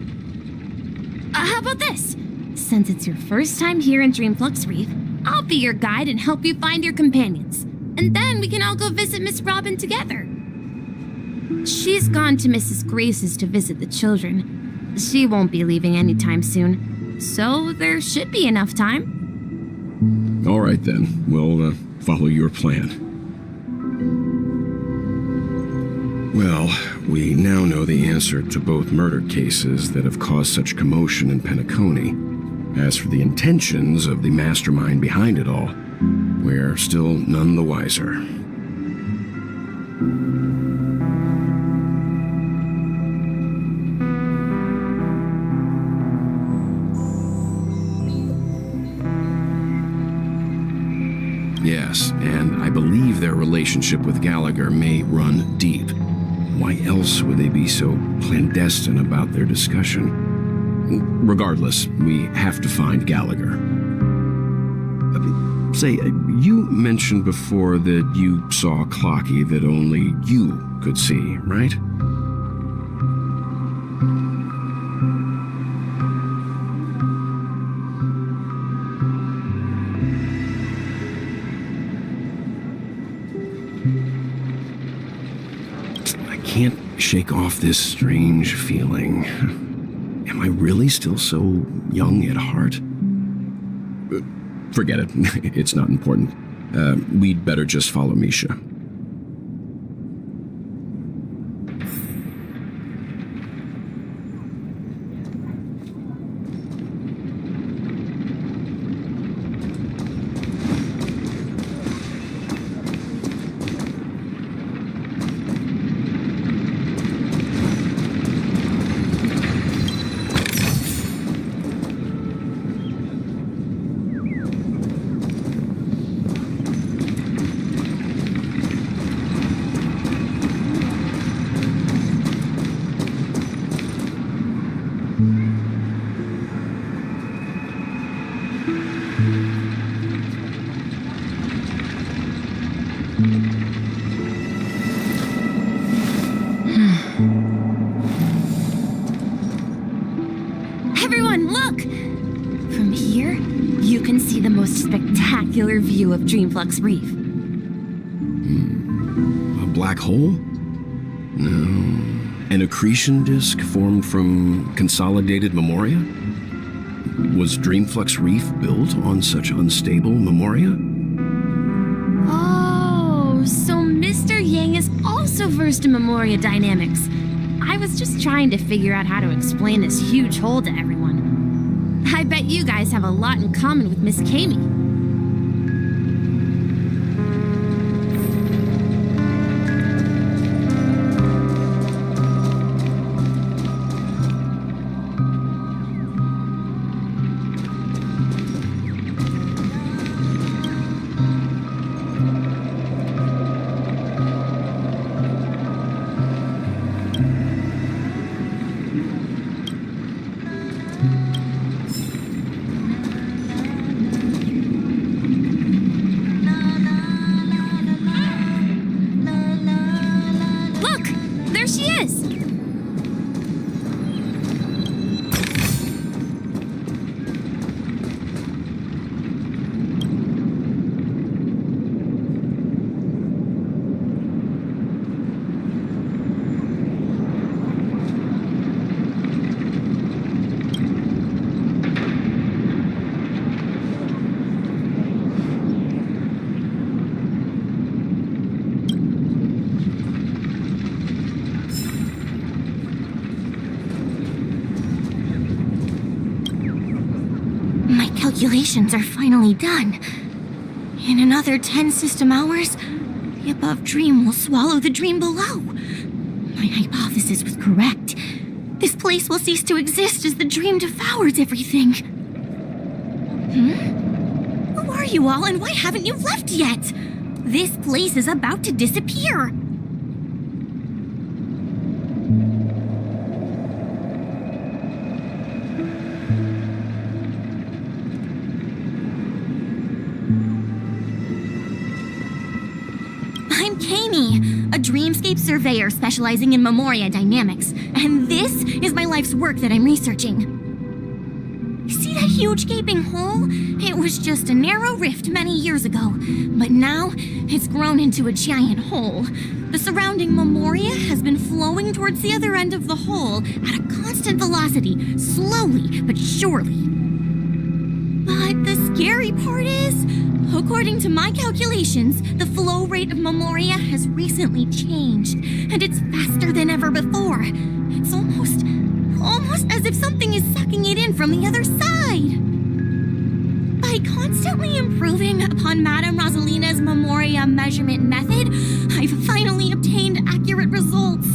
How about this? Since it's your first time here in Dreamflux Reef, I'll be your guide and help you find your companions. And then we can all go visit Miss Robin together. She's gone to Mrs. Grace's to visit the children. She won't be leaving anytime soon, so there should be enough time. All right, then. We'll follow your plan. Well, we now know the answer to both murder cases that have caused such commotion in Penacony. As for the intentions of the mastermind behind it all, we're still none the wiser. Yes, and I believe their relationship with Gallagher may run deep. Why else would they be so clandestine about their discussion? Regardless, we have to find Gallagher. Say, you mentioned before that you saw Clocky that only you could see, right? I can't shake off this strange feeling. Am I really still so young at heart? Forget it. It's not important. We'd better just follow Misha. Everyone, look! From here, you can see the most spectacular view of Dreamflux Reef. A black hole? No. An accretion disk formed from consolidated memoria? Was Dreamflux Reef built on such unstable memoria? Oh, so Mr. Yang is also versed in memoria dynamics. I was just trying to figure out how to explain this huge hole to everyone. I bet you guys have a lot in common with Miss Kami. Calculations are finally done. In another 10 system hours, the above dream will swallow the dream below. My hypothesis was correct. This place will cease to exist as the dream devours everything. Who are you all, and why haven't you left yet? This place is about to disappear. Kami, a dreamscape surveyor specializing in Memoria dynamics. And this is my life's work that I'm researching. See that huge gaping hole? It was just a narrow rift many years ago, but now it's grown into a giant hole. The surrounding Memoria has been flowing towards the other end of the hole at a constant velocity, slowly but surely. But the scary part is, according to my calculations, the flow rate of Memoria has recently changed, and it's faster than ever before. It's almost as if something is sucking it in from the other side. By constantly improving upon Madame Rosalina's Memoria measurement method, I've finally obtained accurate results.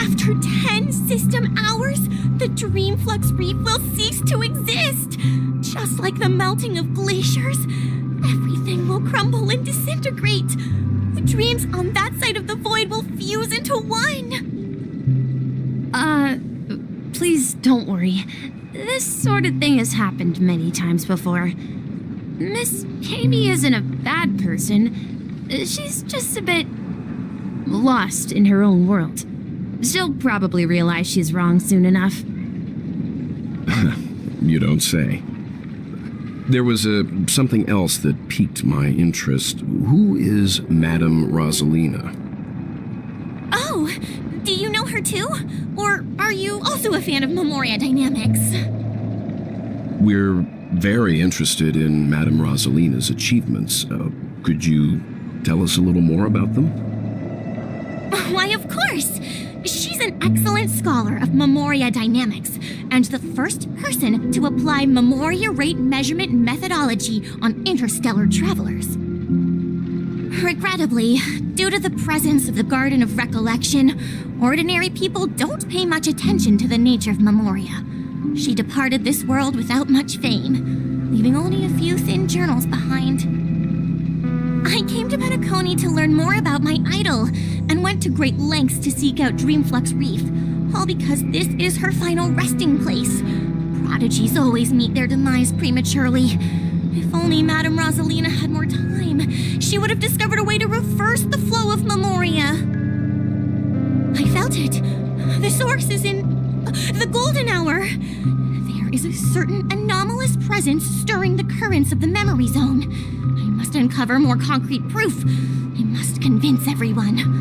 After 10 system hours, the Dreamflux Reef will cease to exist. Just like the melting of glaciers, everything will crumble and disintegrate. The dreams on that side of the void will fuse into one. Please don't worry. This sort of thing has happened many times before. Miss Kami isn't a bad person. She's just a bit lost in her own world. She'll probably realize she's wrong soon enough. You don't say. There was something else that piqued my interest. Who is Madame Rosalina? Oh, do you know her too? Or are you also a fan of Memoria dynamics? We're very interested in Madame Rosalina's achievements. Could you tell us a little more about them? Why, of course! She's an excellent scholar of Memoria dynamics, and the first person to apply Memoria rate measurement methodology on interstellar travelers. Regrettably, due to the presence of the Garden of Recollection, ordinary people don't pay much attention to the nature of Memoria. She departed this world without much fame, leaving only a few thin journals behind. I came to Penacony to learn more about my idol, and went to great lengths to seek out Dreamflux Reef, all because this is her final resting place. Prodigies always meet their demise prematurely. If only Madame Rosalina had more time, she would have discovered a way to reverse the flow of Memoria. I felt it. The source is in the golden hour. There is a certain anomalous presence stirring the currents of the memory zone. I must uncover more concrete proof. I must convince everyone.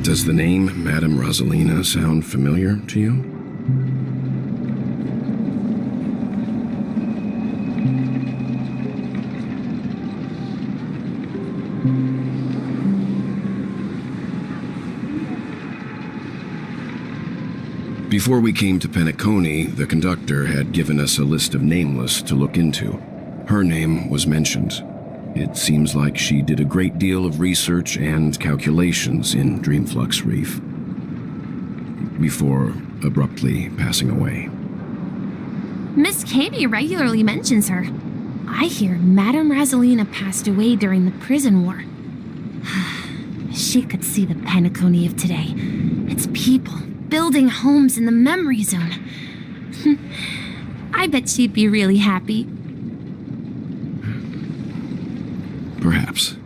Does the name Madame Rosalina sound familiar to you? Before we came to Penacony, the conductor had given us a list of nameless to look into. Her name was mentioned. It seems like she did a great deal of research and calculations in Dreamflux Reef, before abruptly passing away. Miss Kami regularly mentions her. I hear Madame Rosalina passed away during the prison war. She could see the Penacony of today. Its people building homes in the memory zone. I bet she'd be really happy. Perhaps.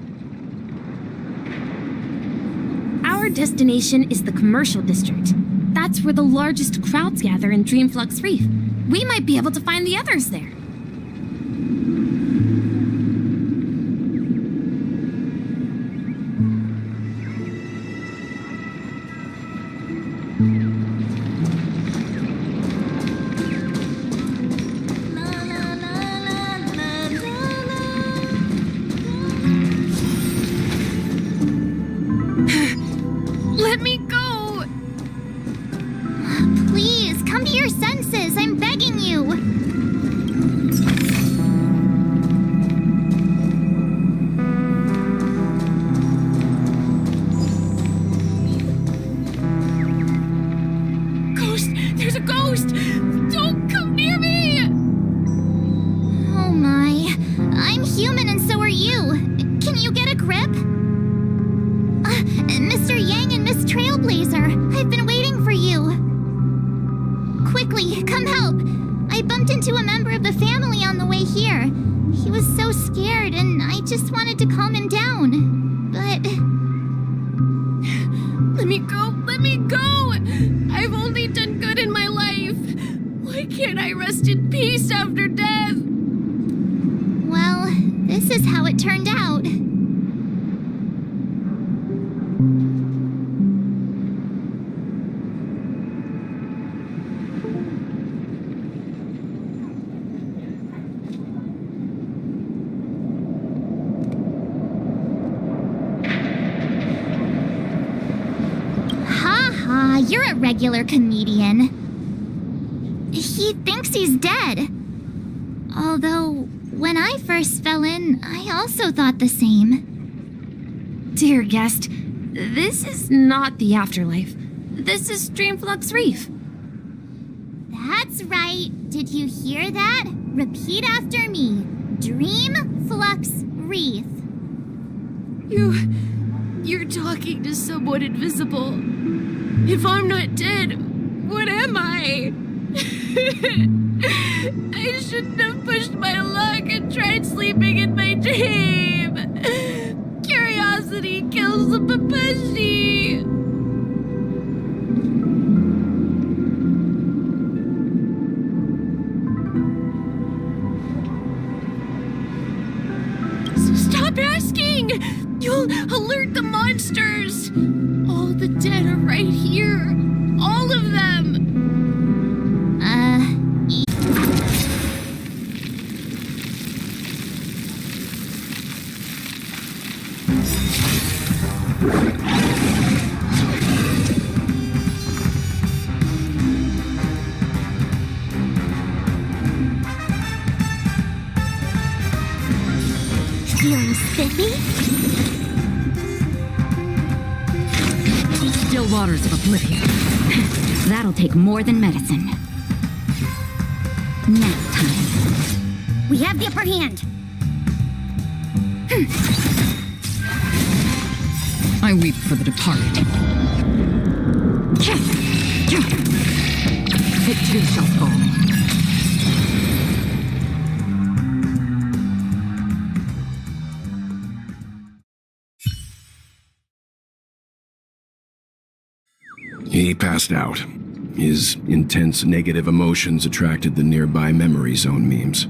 Our destination is the commercial district. That's where the largest crowds gather in Dreamflux Reef. We might be able to find the others there. Let me go! Please, come to your senses. I'm begging you. Ghost! There's a ghost! Don't come near me! Oh my. I'm human and so are you. Can you get a grip? Mr. Yang and Miss Trailblazer, I've been waiting for you. Quickly, come help. I bumped into a member of the family on the way here. He was so scared, and I just wanted to calm him down. But... Let me go! Let me go! I've only done good in my life. Why can't I rest in peace after death? Well, this is how it turned out. You're a regular comedian. He thinks he's dead. Although, when I first fell in, I also thought the same. Dear guest, this is not the afterlife. This is Dreamflux Reef. That's right. Did you hear that? Repeat after me. Dreamflux Reef. You're talking to someone invisible. If I'm not dead, what am I? I shouldn't have pushed my luck and tried sleeping in my dream. Curiosity kills the papashi. So stop asking! You'll alert the monsters! All the dead are right here. All of them! Feeling spiffy? Still waters of oblivion. That'll take more than medicine. Next time. We have the upper hand. I weep for the departed. It too shall fall. He passed out. His intense negative emotions attracted the nearby memory zone memes.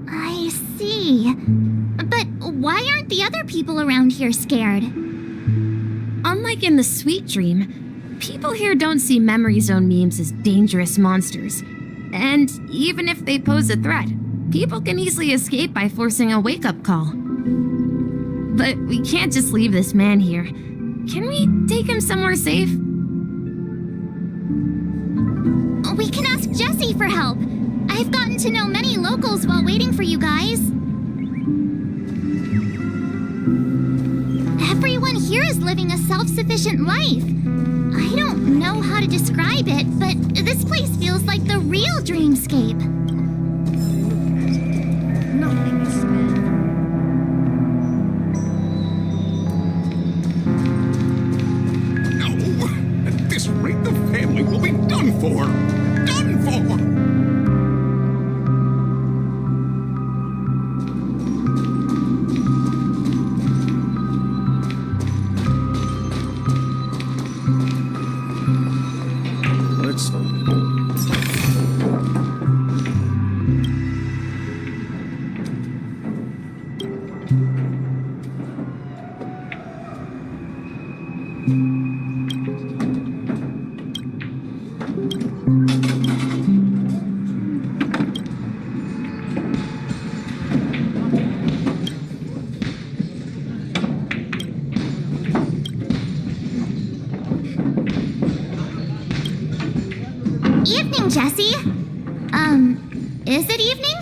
I see. But why aren't the other people around here scared? Unlike in the Sweet Dream, people here don't see memory zone memes as dangerous monsters. And even if they pose a threat, people can easily escape by forcing a wake-up call. But we can't just leave this man here. Can we take him somewhere safe? We can ask Jessie for help. I've gotten to know many locals while waiting for you guys. Everyone here is living a self-sufficient life. I don't know how to describe it, but this place feels like the real dreamscape. Nothing is spared. No! At this rate, the family will be done for! Done for! Evening, Jessie. Is it evening?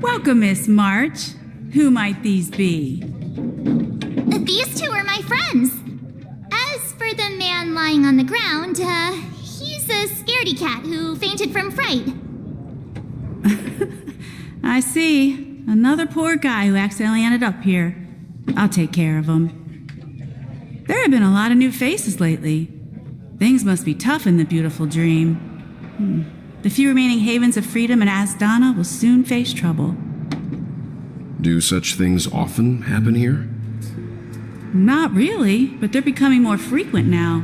Welcome, Miss March. Who might these be? These two are my friends. As for the man lying on the ground, he's a scaredy cat who fainted from fright. I see. Another poor guy who accidentally ended up here. I'll take care of him. There have been a lot of new faces lately. Things must be tough in the beautiful dream. The few remaining havens of freedom in Asdana will soon face trouble. Do such things often happen here? Not really, but they're becoming more frequent now.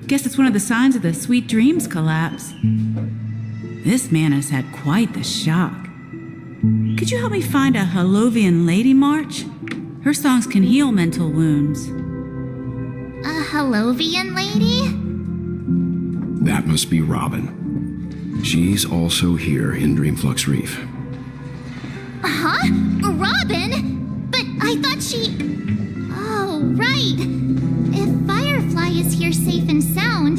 Guess it's one of the signs of the Sweet Dreams collapse. This man has had quite the shock. Could you help me find a Halovian lady march? Her songs can heal mental wounds. A Halovian lady? That must be Robin. She's also here in Dreamflux Reef. Huh? Robin? But I thought she... Oh, right. If Firefly is here safe and sound,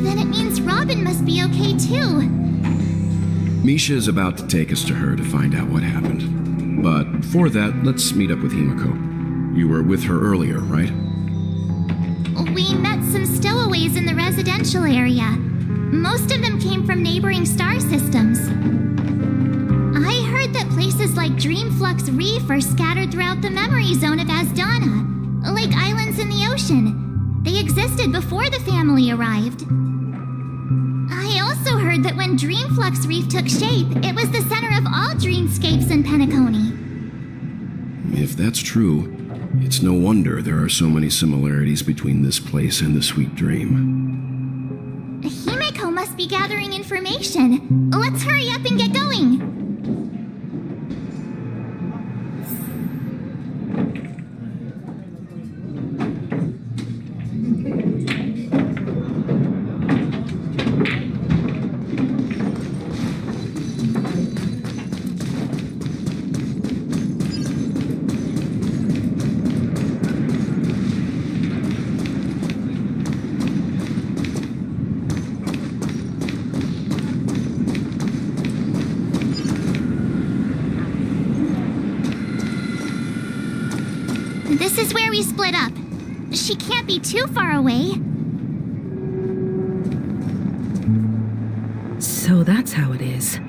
then it means Robin must be okay too. Misha is about to take us to her to find out what happened. But before that, let's meet up with Himiko. You were with her earlier, right? We met some stowaways in the residential area. Most of them came from neighboring star systems. I heard that places like Dreamflux Reef are scattered throughout the memory zone of Asdana, like islands in the ocean. They existed before the family arrived. I also heard that when Dreamflux Reef took shape, it was the center of all dreamscapes in Penacony. If that's true, it's no wonder there are so many similarities between this place and the Sweet Dream. Himeko must be gathering information. Let's hurry up and get going. This is where we split up. She can't be too far away. So that's how it is.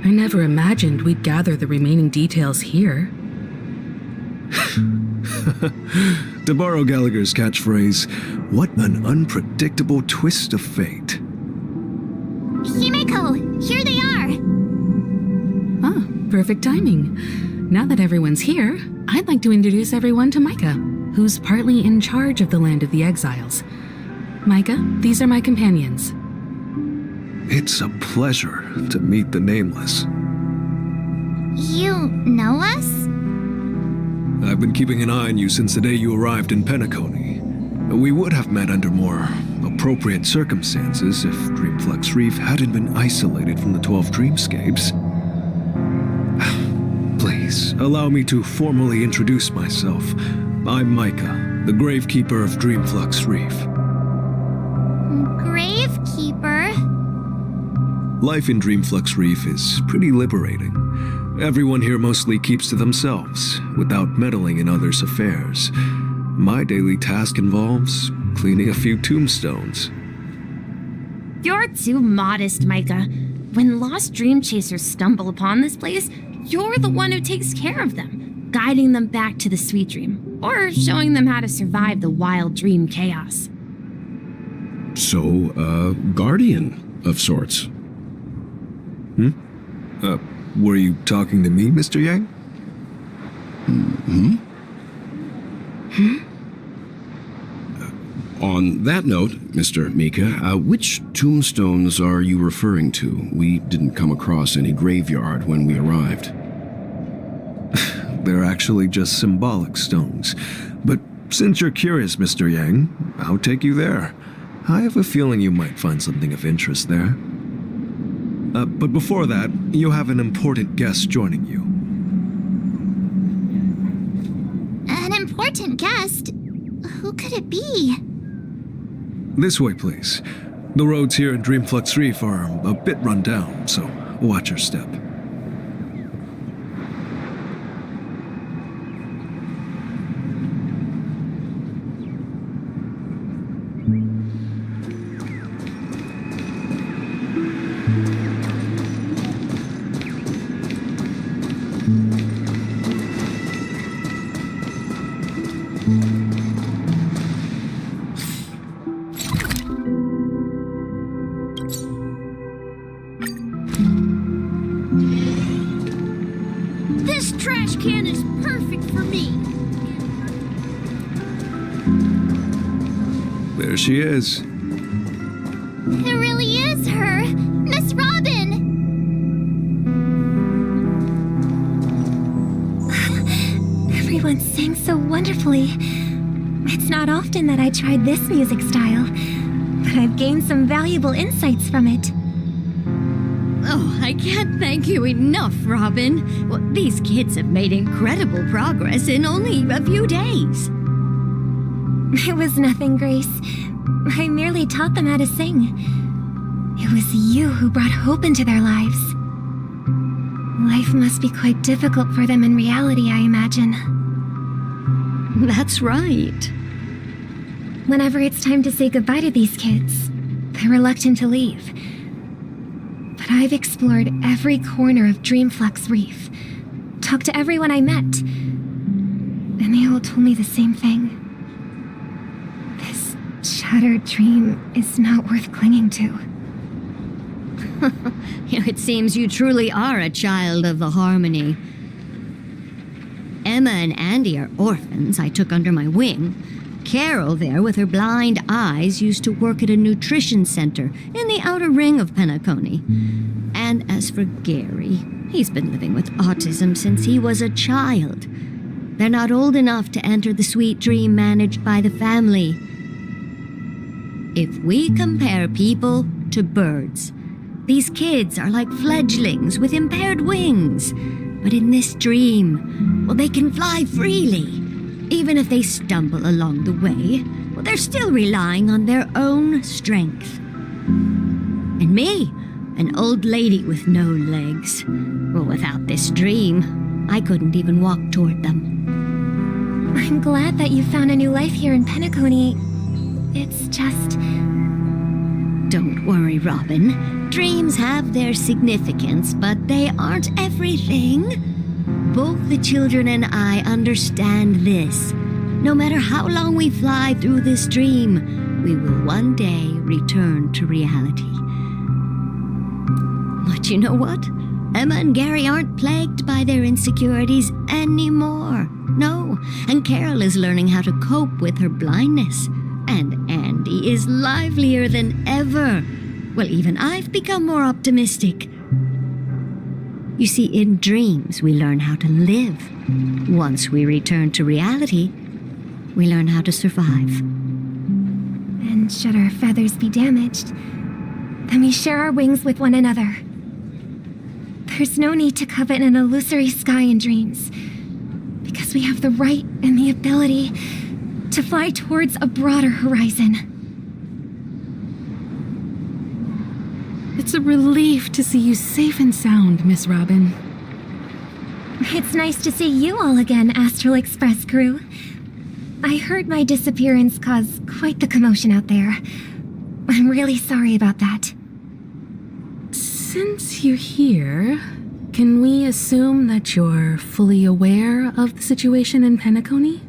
I never imagined we'd gather the remaining details here. To borrow Gallagher's catchphrase, what an unpredictable twist of fate. Himeko, here they are! Ah, perfect timing. Now that everyone's here, I'd like to introduce everyone to Micah, who's partly in charge of the Land of the Exiles. Micah, these are my companions. It's a pleasure to meet the Nameless. You know us? I've been keeping an eye on you since the day you arrived in Penacony. We would have met under more appropriate circumstances if Dreamflux Reef hadn't been isolated from the 12 dreamscapes. Please, allow me to formally introduce myself. I'm Micah, the Gravekeeper of Dreamflux Reef. Gravekeeper? Life in Dreamflux Reef is pretty liberating. Everyone here mostly keeps to themselves, without meddling in others' affairs. My daily task involves cleaning a few tombstones. You're too modest, Micah. When lost dream chasers stumble upon this place, you're the one who takes care of them, guiding them back to the Sweet Dream, or showing them how to survive the wild dream chaos. So, a guardian of sorts. Were you talking to me, Mr. Yang? On that note, Mr. Mika, which tombstones are you referring to? We didn't come across any graveyard when we arrived. They're actually just symbolic stones. But since you're curious, Mr. Yang, I'll take you there. I have a feeling you might find something of interest there. But before that, you have an important guest joining you. An important guest? Who could it be? This way, please. The roads here in Dreamflux Reef are a bit run down, so watch your step. trash can is perfect for me. There she is. It really is her! Miss Robin! Everyone sang so wonderfully. It's not often that I tried this music style, but I've gained some valuable insights from it. Oh, I can't thank you enough, Robin. Well, these kids have made incredible progress in only a few days. It was nothing, Grace. I merely taught them how to sing. It was you who brought hope into their lives. Life must be quite difficult for them in reality, I imagine. That's right. Whenever it's time to say goodbye to these kids, they're reluctant to leave. But I've explored every corner of Dreamflux Reef, talked to everyone I met, and they all told me the same thing. This shattered dream is not worth clinging to. It seems you truly are a child of the Harmony. Emma and Andy are orphans I took under my wing. Carol there, with her blind eyes, used to work at a nutrition center in the outer ring of Penacony. And as for Gary, he's been living with autism since he was a child. They're not old enough to enter the sweet dream managed by the family. If we compare people to birds, these kids are like fledglings with impaired wings. But in this dream, well, they can fly freely. Even if they stumble along the way, well, they're still relying on their own strength. And me, an old lady with no legs. Well, without this dream, I couldn't even walk toward them. I'm glad that you found a new life here in Penacony. It's just... Don't worry, Robin. Dreams have their significance, but they aren't everything. Both the children and I understand this. No matter how long we fly through this dream, we will one day return to reality. But you know what? Emma and Gary aren't plagued by their insecurities anymore. No, and Carol is learning how to cope with her blindness. And Andy is livelier than ever. Well, even I've become more optimistic. You see, in dreams, we learn how to live. Once we return to reality, we learn how to survive. And should our feathers be damaged, then we share our wings with one another. There's no need to covet an illusory sky in dreams, because we have the right and the ability to fly towards a broader horizon. It's a relief to see you safe and sound, Miss Robin. It's nice to see you all again, Astral Express crew. I heard my disappearance caused quite the commotion out there. I'm really sorry about that. Since you're here, can we assume that you're fully aware of the situation in Penacony?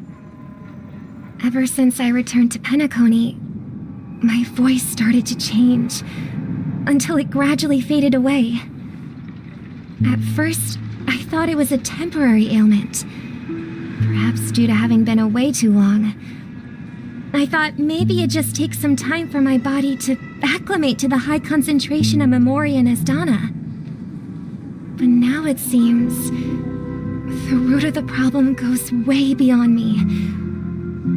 Ever since I returned to Penacony, my voice started to change, until it gradually faded away. At first, I thought it was a temporary ailment, perhaps due to having been away too long. I thought maybe it just takes some time for my body to acclimate to the high concentration of Memoria and Asdana. But now it seems the root of the problem goes way beyond me.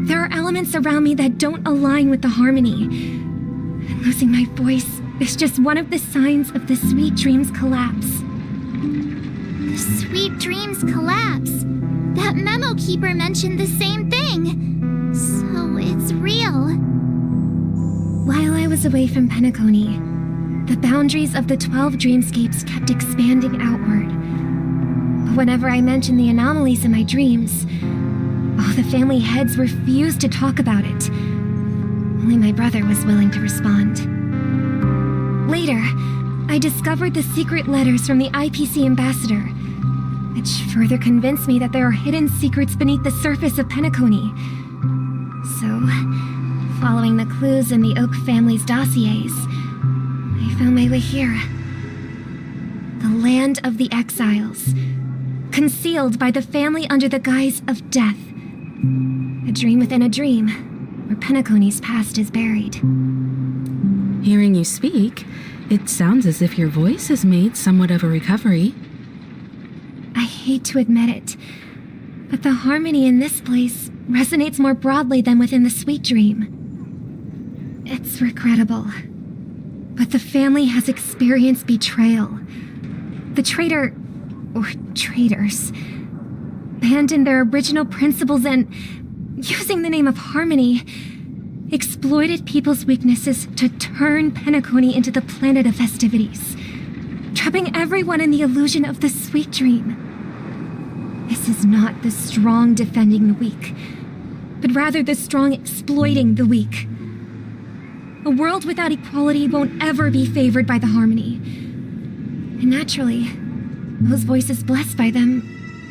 There are elements around me that don't align with the harmony. And losing my voice is just one of the signs of the Sweet Dreams collapse. The Sweet Dreams collapse. That memo keeper mentioned the same thing. So it's real. While I was away from Penacony, the boundaries of the 12 dreamscapes kept expanding outward. But whenever I mentioned the anomalies in my dreams, the family heads refused to talk about it. Only my brother was willing to respond. Later, I discovered the secret letters from the IPC ambassador, which further convinced me that there are hidden secrets beneath the surface of Penacony. So, following the clues in the Oak family's dossiers, I found my way here. The land of the exiles, concealed by the family under the guise of death. A dream within a dream, where Penacony's past is buried. Hearing you speak, it sounds as if your voice has made somewhat of a recovery. I hate to admit it, but the harmony in this place resonates more broadly than within the sweet dream. It's regrettable, but the family has experienced betrayal. The traitor, or traitors, abandoned their original principles and, using the name of harmony, exploited people's weaknesses to turn Penacony into the planet of festivities, trapping everyone in the illusion of the sweet dream. This is not the strong defending the weak, but rather the strong exploiting the weak. A world without equality won't ever be favored by the harmony. And naturally, those voices blessed by them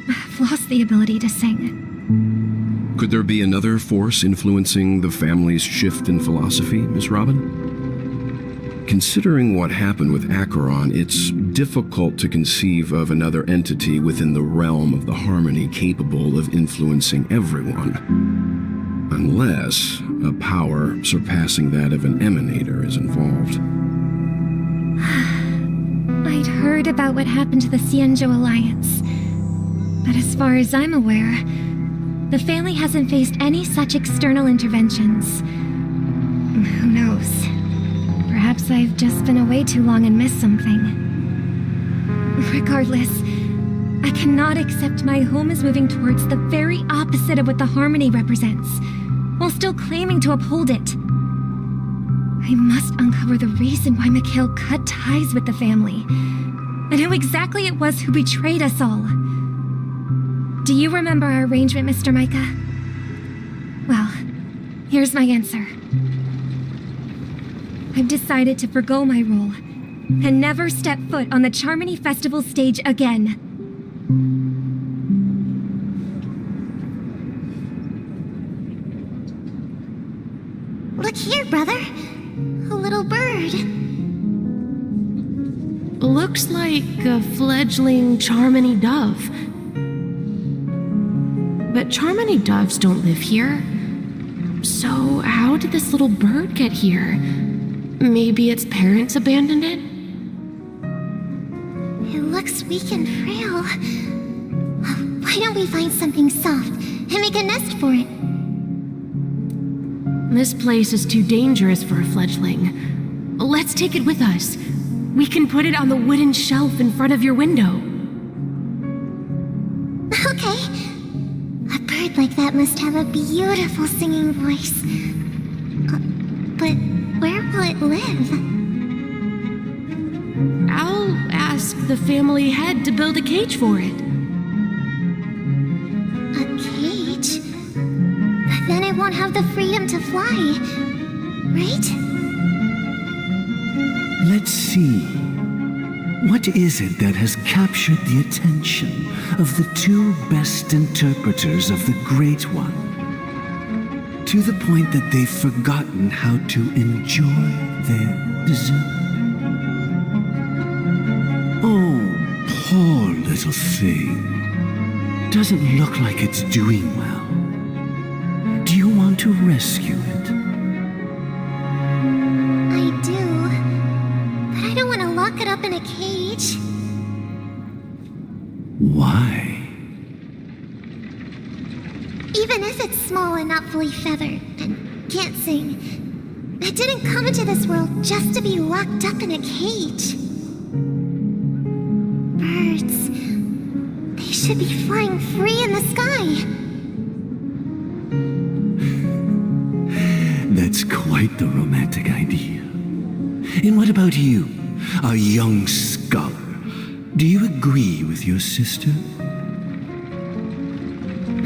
have lost the ability to sing. Could there be another force influencing the family's shift in philosophy, Miss Robin? Considering what happened with Acheron, it's difficult to conceive of another entity within the realm of the harmony capable of influencing everyone. Unless a power surpassing that of an emanator is involved. I'd heard about what happened to the Xianzhou Alliance, but as far as I'm aware, the family hasn't faced any such external interventions. Who knows? Perhaps I've just been away too long and missed something. Regardless, I cannot accept my home is moving towards the very opposite of what the harmony represents, while still claiming to uphold it. I must uncover the reason why Mikhail cut ties with the family, and who exactly it was who betrayed us all. Do you remember our arrangement, Mr. Micah? Well, here's my answer. I've decided to forgo my role, and never step foot on the Charmony Festival stage again. Look here, brother. A little bird. Looks like a fledgling Charmony dove. But Charmony doves don't live here. So how did this little bird get here? Maybe its parents abandoned it? It looks weak and frail. Why don't we find something soft and make a nest for it? This place is too dangerous for a fledgling. Let's take it with us. We can put it on the wooden shelf in front of your window. Okay. A bird like that must have a beautiful singing voice. But where will it live? I'll ask the family head to build a cage for it. A cage? But then it won't have the freedom to fly, right? Let's see. What is it that has captured the attention of the two best interpreters of the Great One? To the point that they've forgotten how to enjoy their dessert. Oh, poor little thing. Doesn't look like it's doing well. Do you want to rescue it? I do. But I don't want to lock it up in a cage. Why? Even if it's small and not fully feathered and can't sing, it didn't come into this world just to be locked up in a cage. Birds, they should be flying free in the sky. That's quite the romantic idea. And what about you, a young scholar? Do you agree with your sister?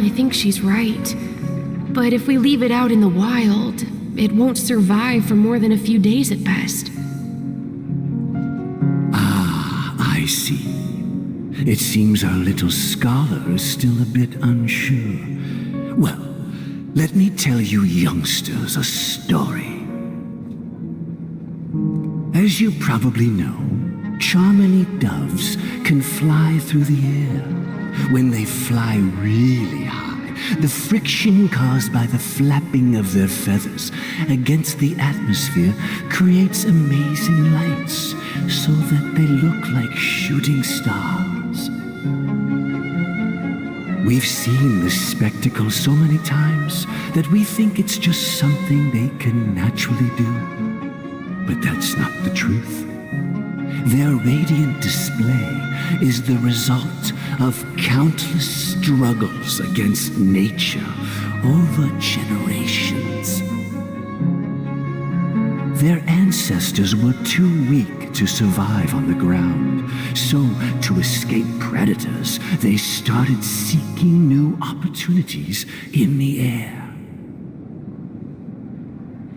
I think she's right. But if we leave it out in the wild, it won't survive for more than a few days at best. Ah, I see. It seems our little scholar is still a bit unsure. Well, let me tell you youngsters a story. As you probably know, Charmony doves can fly through the air, when they fly really high, the friction caused by the flapping of their feathers against the atmosphere creates amazing lights so that they look like shooting stars. We've seen this spectacle so many times that we think it's just something they can naturally do. But that's not the truth. Their radiant display is the result of countless struggles against nature over generations. Their ancestors were too weak to survive on the ground, so to escape predators, they started seeking new opportunities in the air.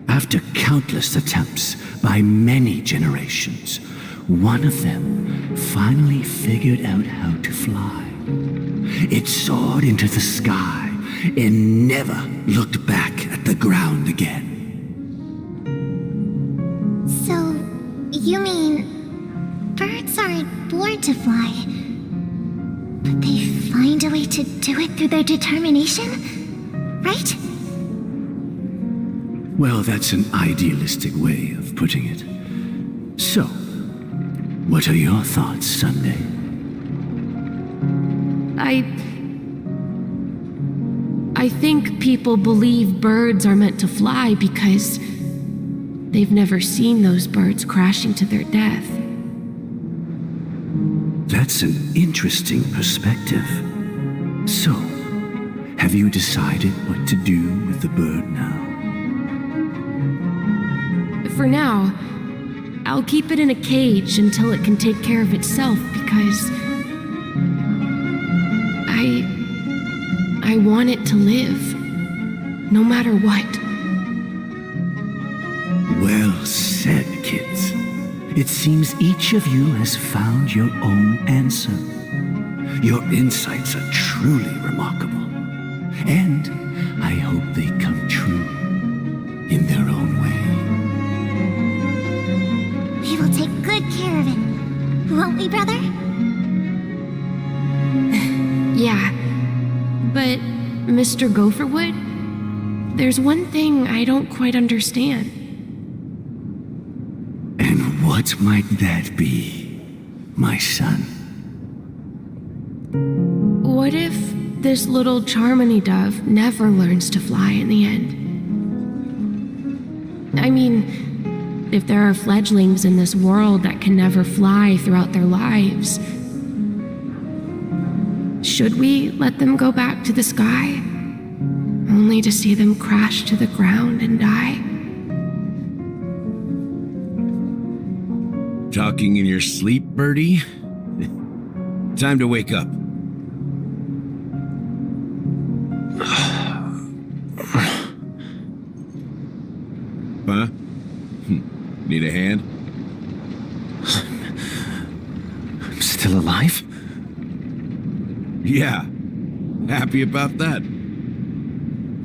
After countless attempts by many generations, one of them finally figured out how to fly. It soared into the sky and never looked back at the ground again. So, you mean birds aren't born to fly, but they find a way to do it through their determination, right? Well, that's an idealistic way of putting it. So, what are your thoughts, Sunday? I think people believe birds are meant to fly because they've never seen those birds crashing to their death. That's an interesting perspective. So, have you decided what to do with the bird now? For now, I'll keep it in a cage until it can take care of itself because I want it to live, no matter what. Well said, kids. It seems each of you has found your own answer. Your insights are truly remarkable, and I hope they come true in their own way. We will take good care of it, won't we, brother? Yeah, but Mr. Gopherwood, there's one thing I don't quite understand. And what might that be, my son? What if this little Charmony dove never learns to fly in the end? I mean, if there are fledglings in this world that can never fly throughout their lives, should we let them go back to the sky, only to see them crash to the ground and die? Talking in your sleep, Birdie? Time to wake up. Huh? Need a hand? I'm still alive? Yeah. Happy about that.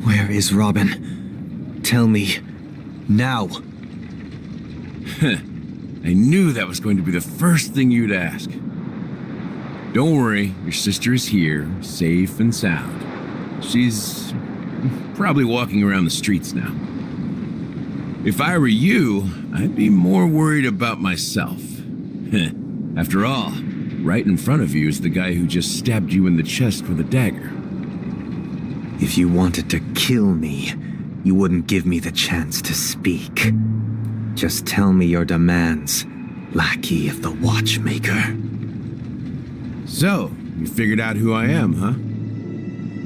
Where is Robin? Tell me. Now. I knew that was going to be the first thing you'd ask. Don't worry, your sister is here, safe and sound. She's probably walking around the streets now. If I were you, I'd be more worried about myself. After all, right in front of you is the guy who just stabbed you in the chest with a dagger. If you wanted to kill me, you wouldn't give me the chance to speak. Just tell me your demands, lackey of the Watchmaker. So, you figured out who I am, huh?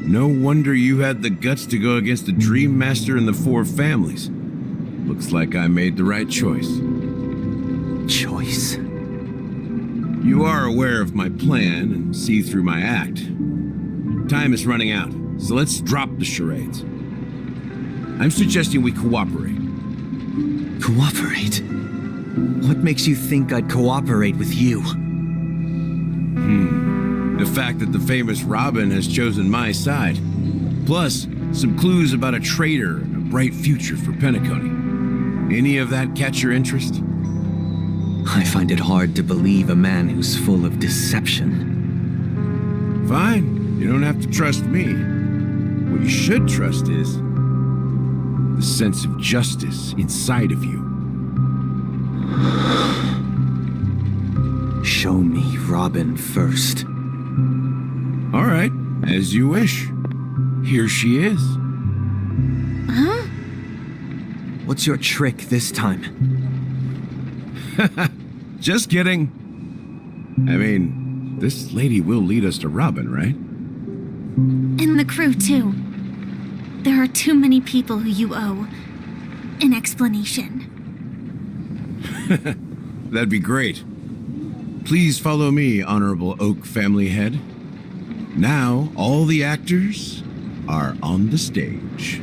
No wonder you had the guts to go against the Dream Master and the Four Families. Looks like I made the right choice. Choice? You are aware of my plan and see through my act. Time is running out, so let's drop the charades. I'm suggesting we cooperate. Cooperate? What makes you think I'd cooperate with you? The fact that the famous Robin has chosen my side. Plus, some clues about a traitor and a bright future for Penacony. Any of that catch your interest? I find it hard to believe a man who's full of deception. Fine. You don't have to trust me. What you should trust is the sense of justice inside of you. Show me Robin first. All right, as you wish. Here she is. Huh? What's your trick this time? Just kidding. I mean, this lady will lead us to Robin, right? And the crew, too. There are too many people who you owe an explanation. That'd be great. Please follow me, Honorable Oak family head. Now, all the actors are on the stage.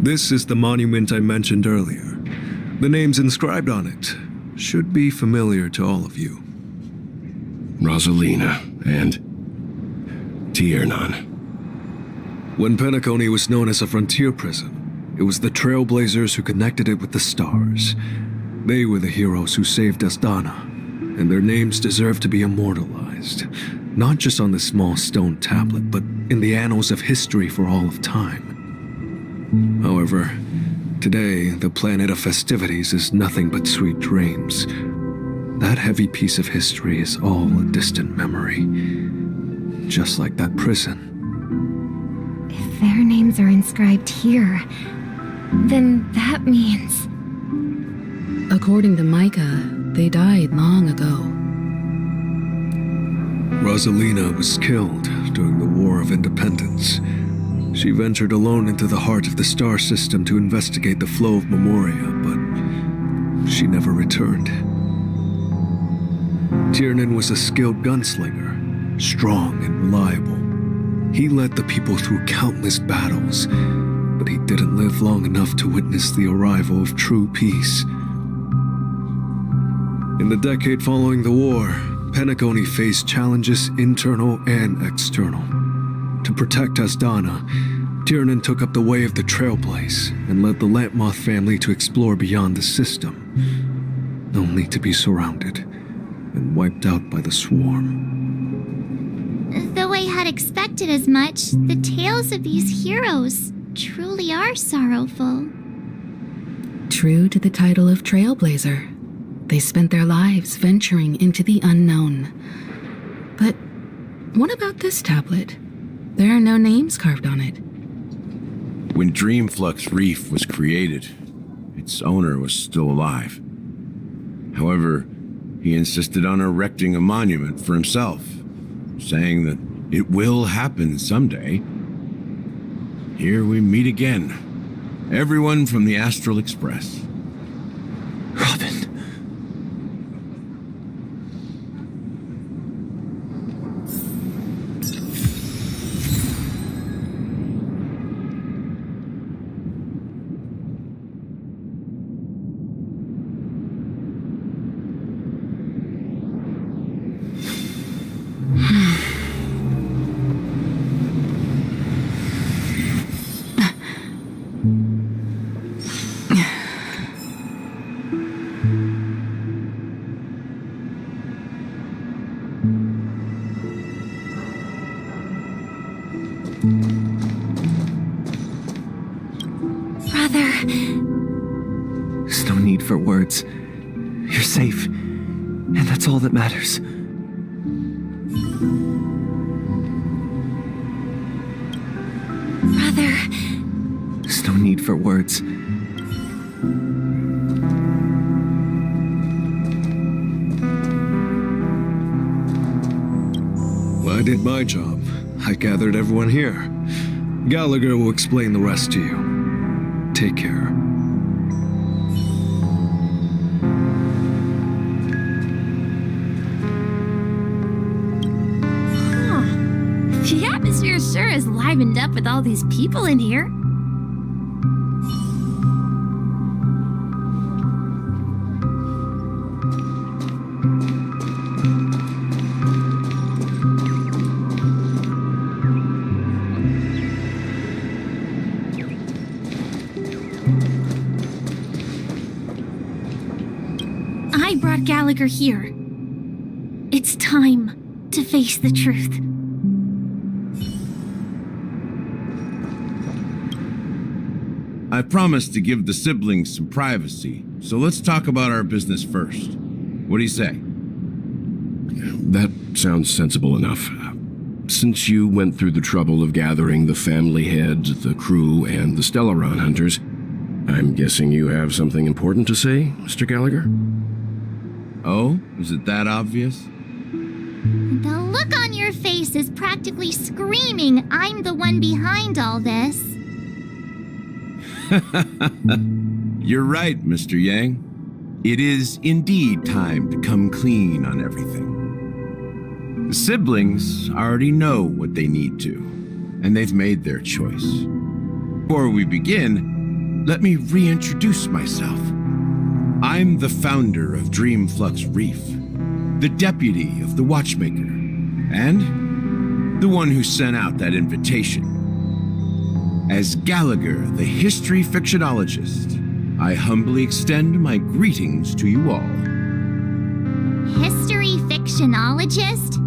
This is the monument I mentioned earlier. The names inscribed on it should be familiar to all of you. Rosalina and Tiernan. When Penacony was known as a frontier prison, it was the Trailblazers who connected it with the stars. They were the heroes who saved Asdana, and their names deserve to be immortalized, not just on this small stone tablet, but in the annals of history for all of time. However, today, the planet of festivities is nothing but sweet dreams. That heavy piece of history is all a distant memory, just like that prison. If their names are inscribed here, then that means... According to Micah, they died long ago. Rosalina was killed during the War of Independence. She ventured alone into the heart of the star system to investigate the flow of Memoria, but she never returned. Tiernan was a skilled gunslinger, strong and reliable. He led the people through countless battles, but he didn't live long enough to witness the arrival of true peace. In the decade following the war, Penacony faced challenges internal and external. To protect Asdana, Tiernan took up the way of the Trailblaze and led the Lampmoth family to explore beyond the system, only to be surrounded and wiped out by the swarm. Though I had expected as much, the tales of these heroes truly are sorrowful. True to the title of Trailblazer, they spent their lives venturing into the unknown. But what about this tablet? There are no names carved on it. When Dreamflux Reef was created, its owner was still alive. However, he insisted on erecting a monument for himself, saying that it will happen someday. Here we meet again. Everyone from the Astral Express. Robin. Brother. There's no need for words. You're safe, and that's all that matters. Brother. There's no need for words. Well, I did my job. I gathered everyone here. Gallagher will explain the rest to you. Take care. The atmosphere sure is livened up with all these people in here. brought Gallagher here. It's time to face the truth. I promised to give the siblings some privacy, so let's talk about our business first. What do you say? That sounds sensible enough. Since you went through the trouble of gathering the family heads, the crew, and the Stellaron hunters, I'm guessing you have something important to say, Mr. Gallagher? Oh? Is it that obvious? The look on your face is practically screaming, I'm the one behind all this. You're right, Mr. Yang. It is indeed time to come clean on everything. The siblings already know what they need to, and they've made their choice. Before we begin, let me reintroduce myself. I'm the founder of Dreamflux Reef, the deputy of the Watchmaker, and the one who sent out that invitation. As Gallagher, the history fictionologist, I humbly extend my greetings to you all. History fictionologist?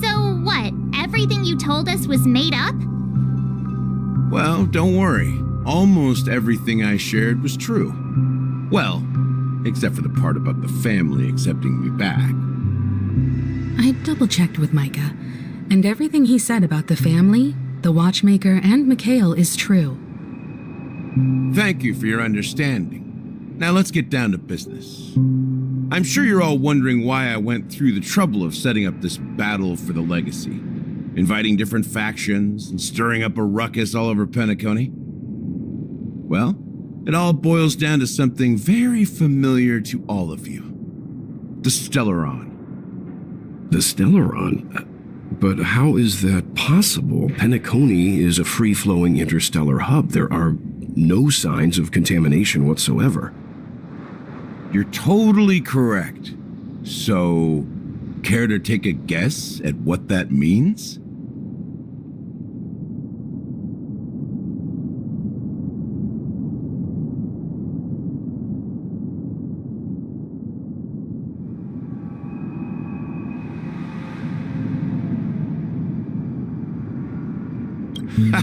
So what, everything you told us was made up? Well, don't worry. Almost everything I shared was true. Well, except for the part about the family accepting me back. I double-checked with Micah, and everything he said about the family, the Watchmaker, and Mikhail is true. Thank you for your understanding. Now let's get down to business. I'm sure you're all wondering why I went through the trouble of setting up this battle for the legacy, inviting different factions and stirring up a ruckus all over Penacony. Well, it all boils down to something very familiar to all of you. The Stellaron. The Stellaron? But how is that possible? Penacony is a free-flowing interstellar hub. There are no signs of contamination whatsoever. You're totally correct. So, care to take a guess at what that means?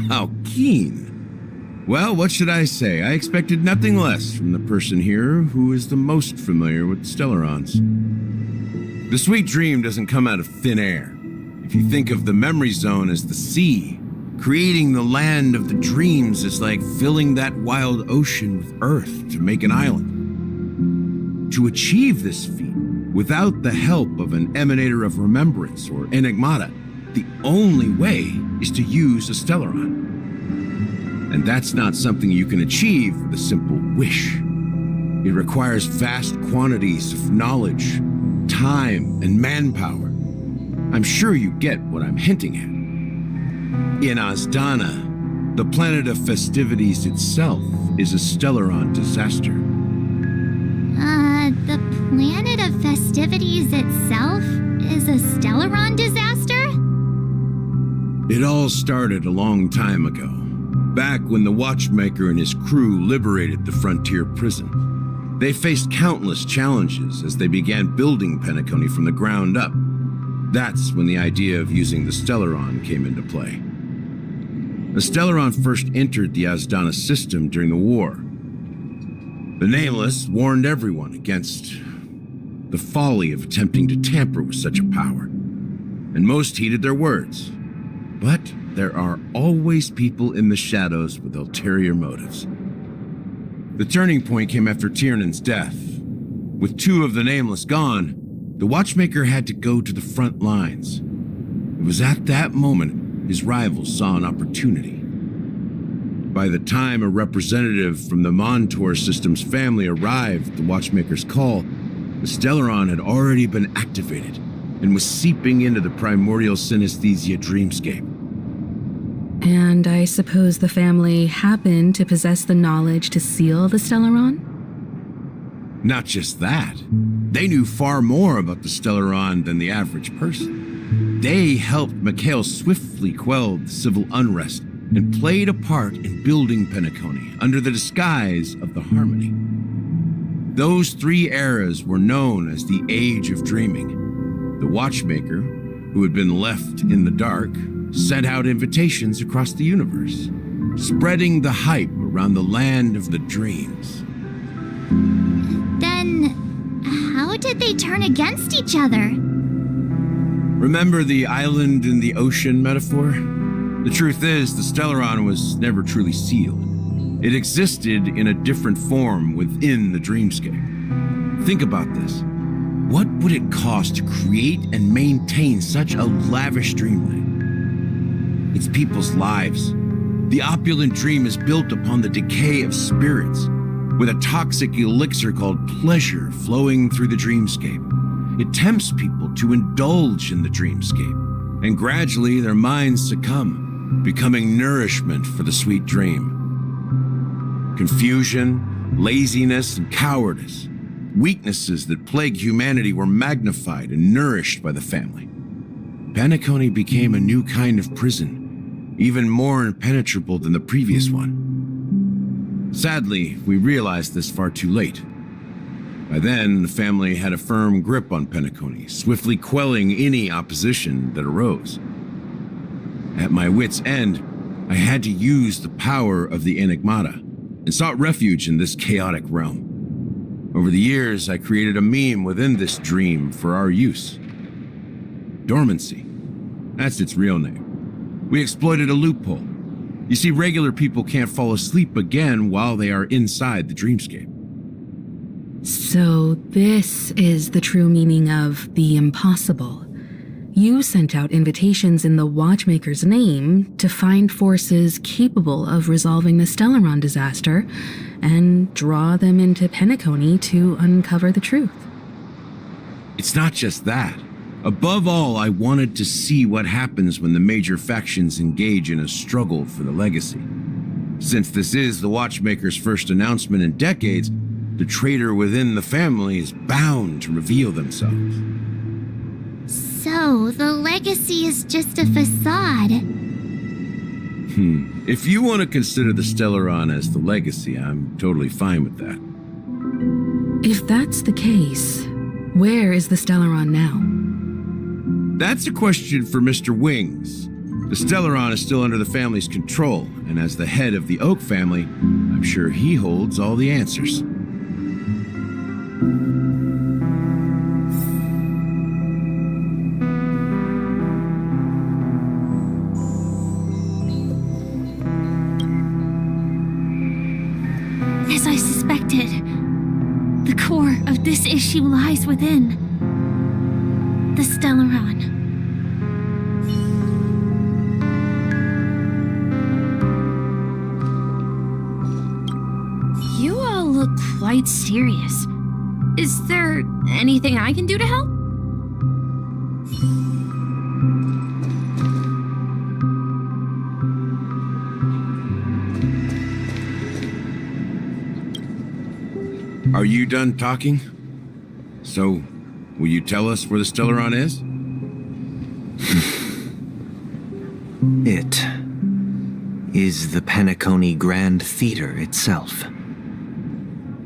How keen. Well, what should I say? I expected nothing less from the person here who is the most familiar with Stellarons. The sweet dream doesn't come out of thin air. If you think of the memory zone as the sea, creating the land of the dreams is like filling that wild ocean with earth to make an island. To achieve this feat, without the help of an emanator of remembrance or enigmata, the only way is to use a Stellaron. And that's not something you can achieve with a simple wish. It requires vast quantities of knowledge, time, and manpower. I'm sure you get what I'm hinting at. In Azdana, the planet of festivities itself is a Stellaron disaster. The planet of festivities itself is a Stellaron disaster? It all started a long time ago, back when the Watchmaker and his crew liberated the frontier prison. They faced countless challenges as they began building Penacony from the ground up. That's when the idea of using the Stellaron came into play. The Stellaron first entered the Azdana system during the war. The Nameless warned everyone against the folly of attempting to tamper with such a power, and most heeded their words. But there are always people in the shadows with ulterior motives. The turning point came after Tiernan's death. With two of the Nameless gone, the Watchmaker had to go to the front lines. It was at that moment his rivals saw an opportunity. By the time a representative from the Montour Systems family arrived at the Watchmaker's call, the Stellaron had already been activated and was seeping into the primordial synesthesia dreamscape. And I suppose the family happened to possess the knowledge to seal the Stellaron? Not just that. They knew far more about the Stellaron than the average person. They helped Mikhail swiftly quell the civil unrest and played a part in building Penacony under the disguise of the Harmony. Those 3 eras were known as the Age of Dreaming. The Watchmaker, who had been left in the dark, sent out invitations across the universe, spreading the hype around the land of the dreams. Then, how did they turn against each other? Remember the island in the ocean metaphor? The truth is, the Stellaron was never truly sealed. It existed in a different form within the dreamscape. Think about this. What would it cost to create and maintain such a lavish dreamland? It's people's lives. The opulent dream is built upon the decay of spirits, with a toxic elixir called pleasure flowing through the dreamscape. It tempts people to indulge in the dreamscape, and gradually their minds succumb, becoming nourishment for the sweet dream. Confusion, laziness, and cowardice, weaknesses that plagued humanity, were magnified and nourished by the family. Penacony became a new kind of prison, even more impenetrable than the previous one. Sadly, we realized this far too late. By then, the family had a firm grip on Penacony, swiftly quelling any opposition that arose. At my wit's end, I had to use the power of the Enigmata, and sought refuge in this chaotic realm. Over the years, I created a meme within this dream for our use. Dormancy. That's its real name. We exploited a loophole. You see, regular people can't fall asleep again while they are inside the dreamscape. So this is the true meaning of the impossible. You sent out invitations in the Watchmaker's name to find forces capable of resolving the Stellaron disaster and draw them into Penacony to uncover the truth. It's not just that. Above all, I wanted to see what happens when the major factions engage in a struggle for the legacy. Since this is the Watchmaker's first announcement in decades, the traitor within the family is bound to reveal themselves. So, the legacy is just a facade. If you want to consider the Stellaron as the legacy, I'm totally fine with that. If that's the case, where is the Stellaron now? That's a question for Mr. Wings. The Stellaron is still under the family's control, and as the head of the Oak family, I'm sure he holds all the answers. As I suspected, the core of this issue lies within the Stellaron. You all look quite serious. Is there anything I can do to help? Are you done talking? So, will you tell us where the Stellaron is? It is the Penacony Grand Theater itself.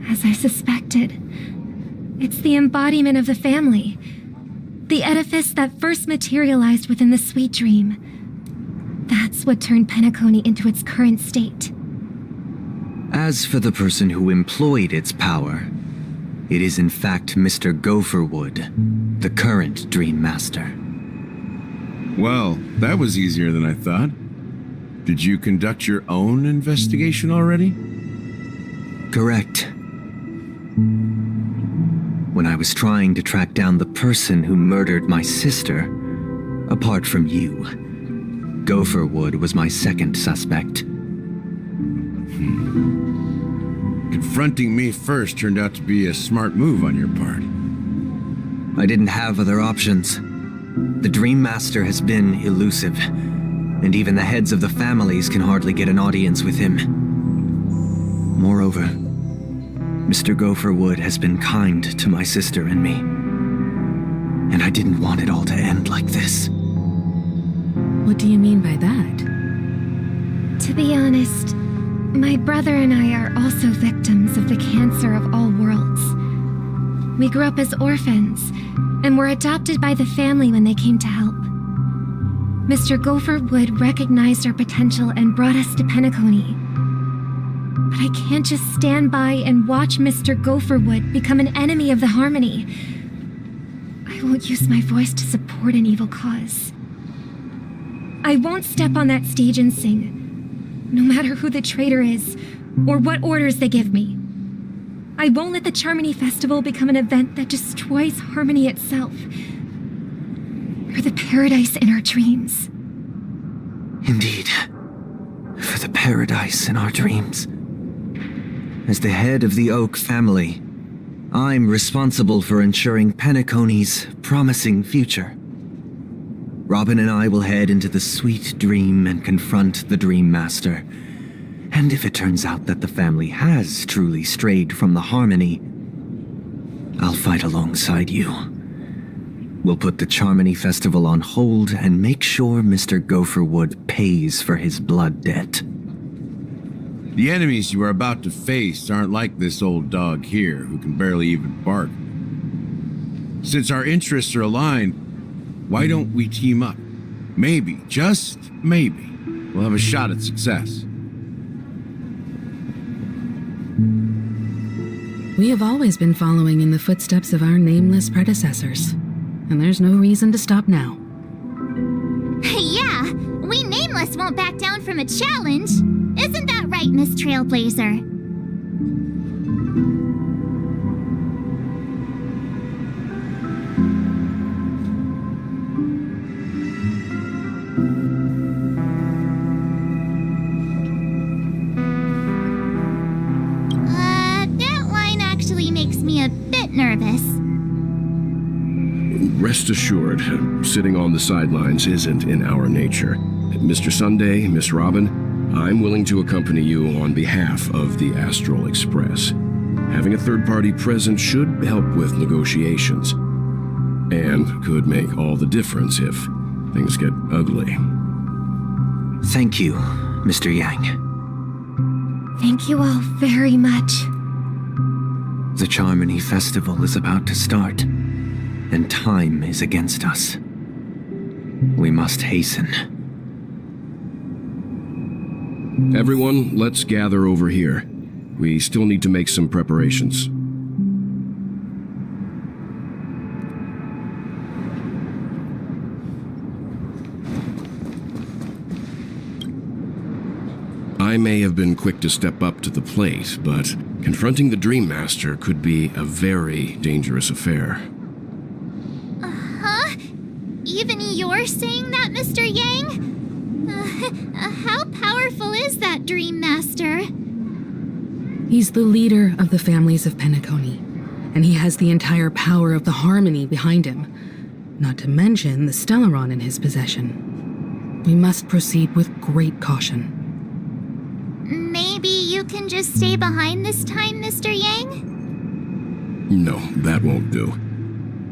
As I suspected, it's the embodiment of the family. The edifice that first materialized within the sweet dream. That's what turned Penacony into its current state. As for the person who employed its power, it is in fact Mr. Gopherwood, the current Dream Master. Well, that was easier than I thought. Did you conduct your own investigation already? Correct. When I was trying to track down the person who murdered my sister, apart from you, Gopherwood was my second suspect. Confronting me first turned out to be a smart move on your part. I didn't have other options. The Dream Master has been elusive, and even the heads of the families can hardly get an audience with him. Moreover, Mr. Gopherwood has been kind to my sister and me, and I didn't want it all to end like this. What do you mean by that? To be honest, my brother and I are also victims of the cancer of all worlds. We grew up as orphans, and were adopted by the family when they came to help. Mr. Gopherwood recognized our potential and brought us to Penacony. But I can't just stand by and watch Mr. Gopherwood become an enemy of the Harmony. I won't use my voice to support an evil cause. I won't step on that stage and sing, no matter who the traitor is, or what orders they give me. I won't let the Charmony Festival become an event that destroys Harmony itself, or the paradise in our dreams. Indeed, for the paradise in our dreams. As the head of the Oak family, I'm responsible for ensuring Penacony's promising future. Robin and I will head into the sweet dream and confront the Dream Master. And if it turns out that the family has truly strayed from the Harmony, I'll fight alongside you. We'll put the Charmony Festival on hold and make sure Mr. Gopherwood pays for his blood debt. The enemies you are about to face aren't like this old dog here, who can barely even bark. Since our interests are aligned, why don't we team up? Maybe, just maybe, we'll have a shot at success. We have always been following in the footsteps of our nameless predecessors, and there's no reason to stop now. Yeah, we Nameless won't back down from a challenge. Isn't that right, Miss Trailblazer? That line actually makes me a bit nervous. Rest assured, sitting on the sidelines isn't in our nature. Mr. Sunday, Miss Robin, I'm willing to accompany you on behalf of the Astral Express. Having a third party present should help with negotiations, and could make all the difference if things get ugly. Thank you, Mr. Yang. Thank you all very much. The Charmony Festival is about to start, and time is against us. We must hasten. Everyone, let's gather over here. We still need to make some preparations. I may have been quick to step up to the plate, but confronting the Dream Master could be a very dangerous affair. Huh? Even you're saying that, Mr. Yang? How powerful is that Dream Master? He's the leader of the families of Penacony, and he has the entire power of the Harmony behind him, not to mention the Stellaron in his possession. We must proceed with great caution. Maybe you can just stay behind this time, Mr. Yang? No, that won't do.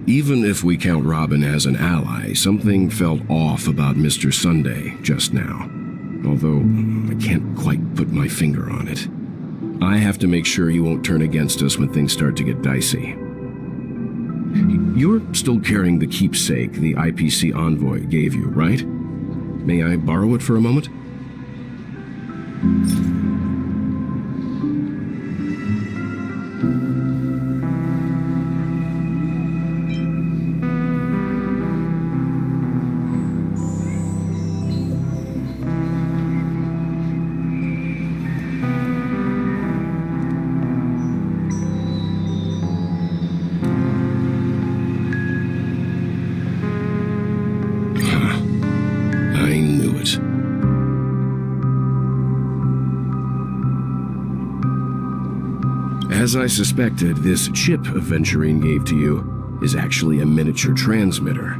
Even if we count Robin as an ally, something felt off about Mr. Sunday just now. Although, I can't quite put my finger on it. I have to make sure he won't turn against us when things start to get dicey. You're still carrying the keepsake the IPC envoy gave you, right? May I borrow it for a moment? As I suspected, this chip Aventurine gave to you is actually a miniature transmitter.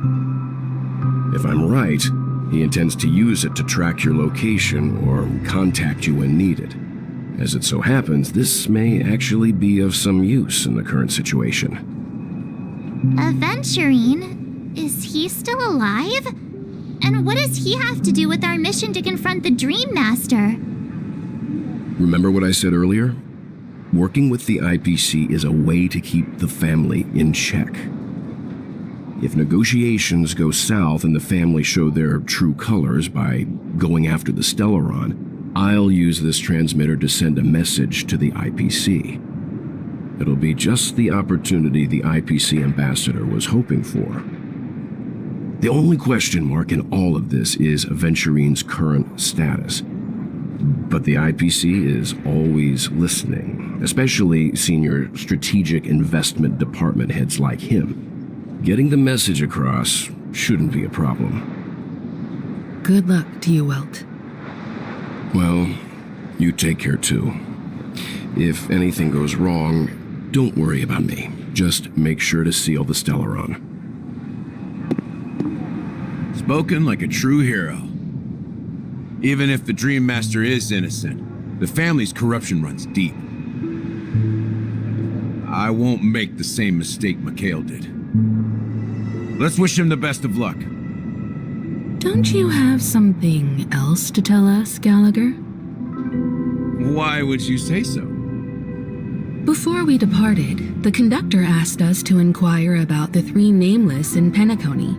If I'm right, he intends to use it to track your location or contact you when needed. As it so happens, this may actually be of some use in the current situation. Aventurine? Is he still alive? And what does he have to do with our mission to confront the Dream Master? Remember what I said earlier? Working with the IPC is a way to keep the family in check. If negotiations go south and the family show their true colors by going after the Stellaron, I'll use this transmitter to send a message to the IPC. It'll be just the opportunity the IPC ambassador was hoping for. The only question mark in all of this is Aventurine's current status. But the IPC is always listening, especially senior strategic investment department heads like him. Getting the message across shouldn't be a problem. Good luck to you, Welt. Well, you take care too. If anything goes wrong, don't worry about me. Just make sure to seal the Stellaron. Spoken like a true hero. Even if the Dream Master is innocent, the family's corruption runs deep. I won't make the same mistake Mikhail did. Let's wish him the best of luck. Don't you have something else to tell us, Gallagher? Why would you say so? Before we departed, the conductor asked us to inquire about the 3 nameless in Penacony.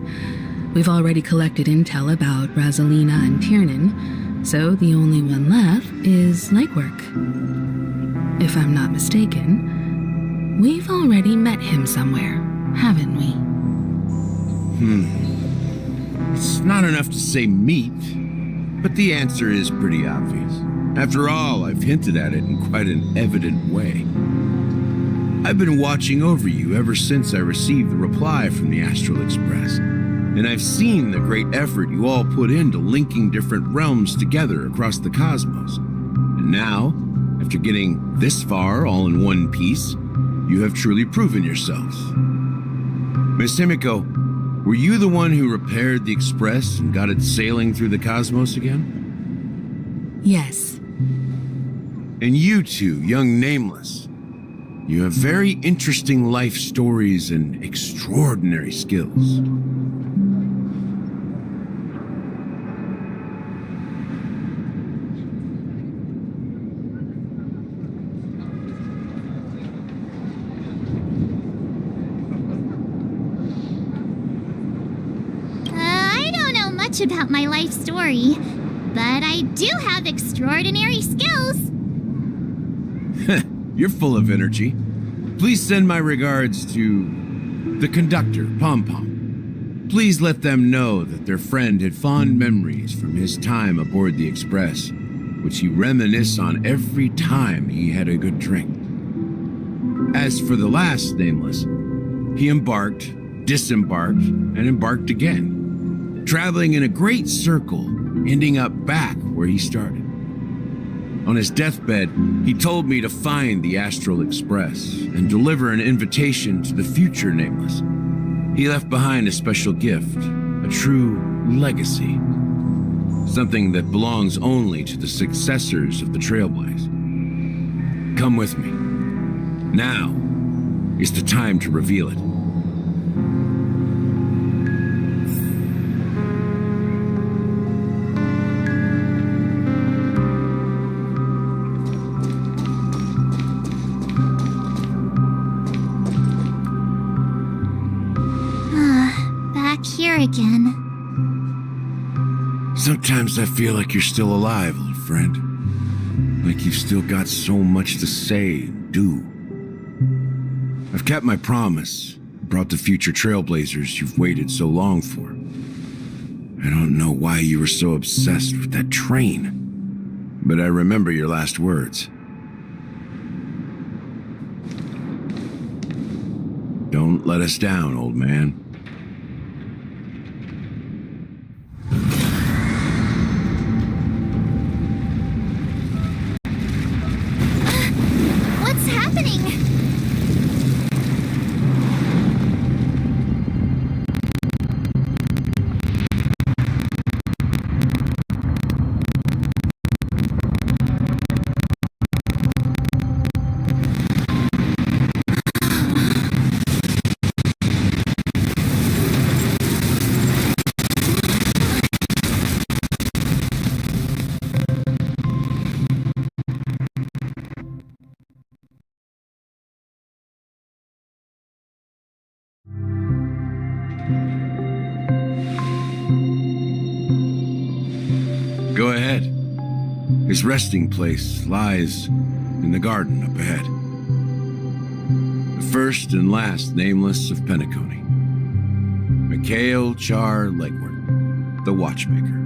We've already collected intel about Razelina and Tiernan, so the only one left is Lakework. If I'm not mistaken, we've already met him somewhere, haven't we? It's not enough to say meet, but the answer is pretty obvious. After all, I've hinted at it in quite an evident way. I've been watching over you ever since I received the reply from the Astral Express, and I've seen the great effort you all put into linking different realms together across the cosmos. And now, after getting this far all in one piece, you have truly proven yourselves. Miss Himiko, were you the one who repaired the Express and got it sailing through the cosmos again? Yes. And you two, young Nameless, you have very interesting life stories and extraordinary skills. About my life story, but I do have extraordinary skills. You're full of energy. Please send my regards to the conductor, Pom Pom. Please let them know that their friend had fond memories from his time aboard the Express, which he reminisced on every time he had a good drink. As for the last Nameless, he embarked, disembarked, and embarked again, traveling in a great circle, ending up back where he started. On his deathbed, he told me to find the Astral Express and deliver an invitation to the future Nameless. He left behind a special gift, a true legacy, something that belongs only to the successors of the Trailblaze. Come with me. Now is the time to reveal it. Again. Sometimes I feel like you're still alive, old friend. Like you've still got so much to say and do. I've kept my promise, brought the future Trailblazers you've waited so long for. I don't know why you were so obsessed with that train, but I remember your last words. Don't let us down, old man. His resting place lies in the garden up ahead. The first and last nameless of Penacony. Mikhail Char Legward, the Watchmaker.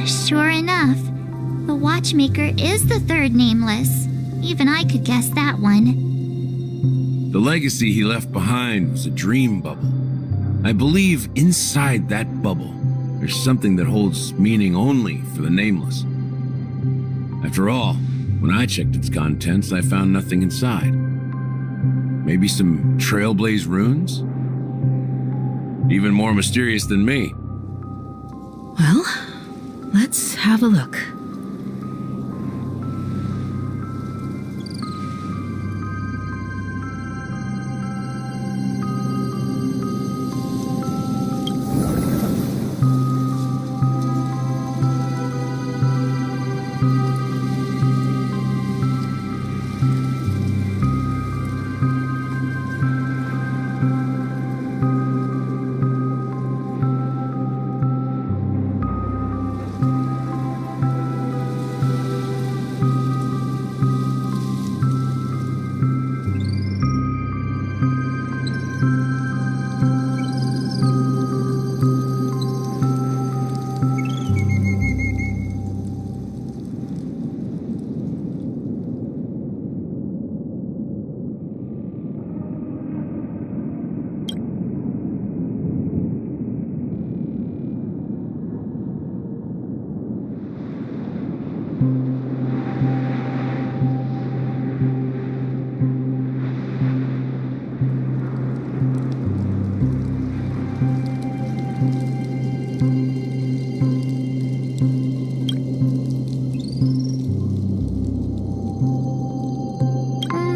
Sure enough, the Watchmaker is the third nameless. Even I could guess that one. The legacy he left behind was a dream bubble. I believe inside that bubble, there's something that holds meaning only for the nameless. After all, when I checked its contents, I found nothing inside. Maybe some Trailblaze runes? Even more mysterious than me. Well, let's have a look.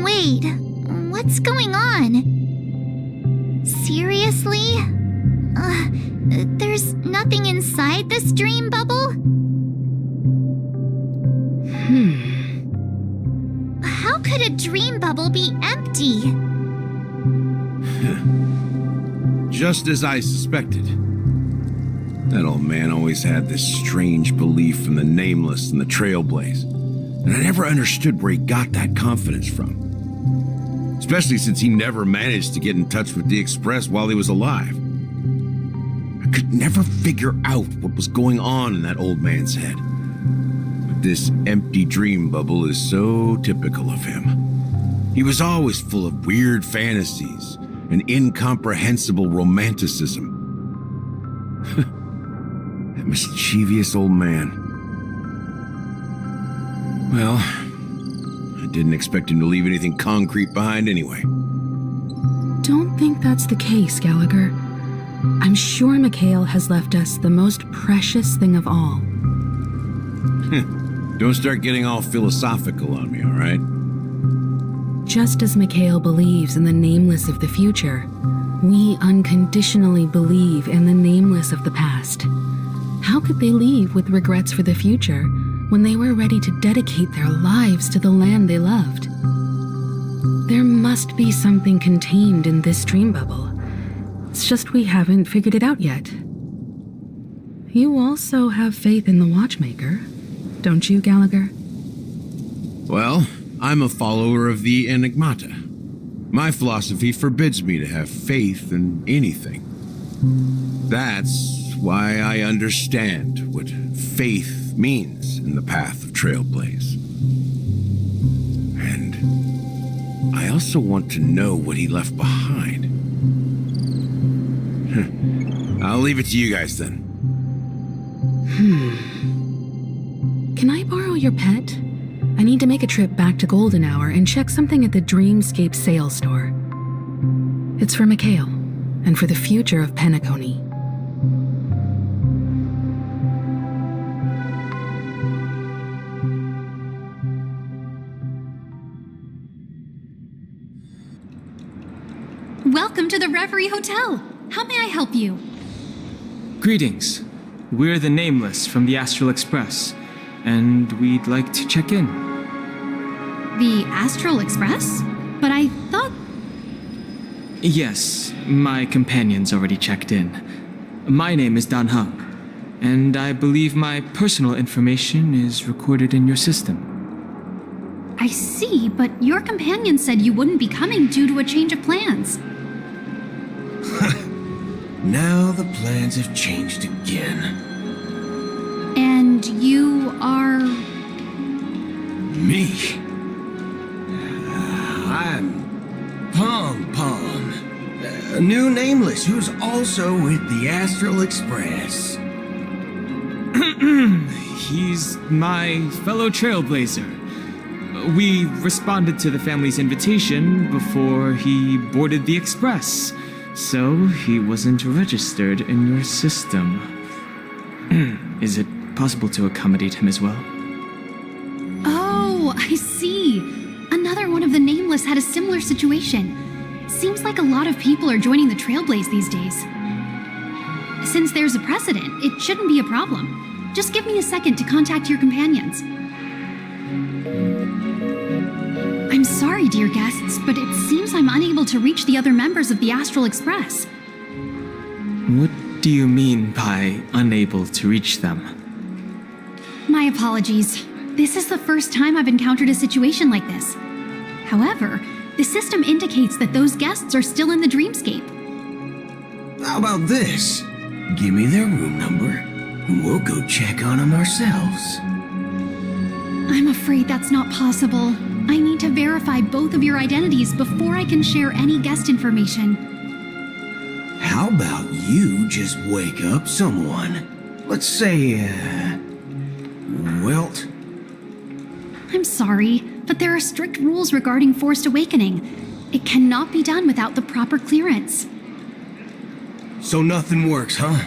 Wait, what's going on? Seriously? There's nothing inside this dream bubble? How could a dream bubble be empty? Just as I suspected. That old man always had this strange belief in the nameless and the Trailblaze, and I never understood where he got that confidence from. Especially since he never managed to get in touch with the Express while he was alive. I could never figure out what was going on in that old man's head. But this empty dream bubble is so typical of him. He was always full of weird fantasies and incomprehensible romanticism. That mischievous old man. Well, I didn't expect him to leave anything concrete behind anyway. Don't think that's the case, Gallagher. I'm sure Mikhail has left us the most precious thing of all. Don't start getting all philosophical on me, all right? Just as Mikhail believes in the nameless of the future, We unconditionally believe in the nameless of the past. How could they leave with regrets for the future when they were ready to dedicate their lives to the land they loved? There must be something contained in this dream bubble. It's just we haven't figured it out yet. You also have faith in the Watchmaker, don't you, Gallagher? Well, I'm a follower of the Enigmata. My philosophy forbids me to have faith in anything. That's why I understand what faith means in the path of Trailblaze. And I also want to know what he left behind. I'll leave it to you guys then. Can I borrow your pet? I need to make a trip back to Golden Hour and check something at the Dreamscape sales store. It's for Mikhail, and for the future of Penacony. Welcome to the Reverie Hotel. How may I help you? Greetings. We're the Nameless from the Astral Express, and we'd like to check in. The Astral Express? But I thought... Yes, my companion's already checked in. My name is Dan Hung, and I believe my personal information is recorded in your system. I see, but your companion said you wouldn't be coming due to a change of plans. Now the plans have changed again. And you are... Me? I'm Pom Pom, a new Nameless who's also with the Astral Express. He's my fellow trailblazer. We responded to the family's invitation before he boarded the express, so he wasn't registered in your system. Is it possible to accommodate him as well? Oh, I see. Another one of the Nameless had a similar situation. Seems like a lot of people are joining the Trailblaze these days. Since there's a precedent, it shouldn't be a problem. Just give me a second to contact your companions. I'm sorry, dear guests, but it seems I'm unable to reach the other members of the Astral Express. What do you mean by unable to reach them? My apologies. This is the first time I've encountered a situation like this. However, the system indicates that those guests are still in the dreamscape. How about this? Give me their room number, and we'll go check on them ourselves. I'm afraid that's not possible. I need to verify both of your identities before I can share any guest information. How about you just wake up someone? Let's say, Welt? I'm sorry, but there are strict rules regarding forced awakening. It cannot be done without the proper clearance. So nothing works, huh?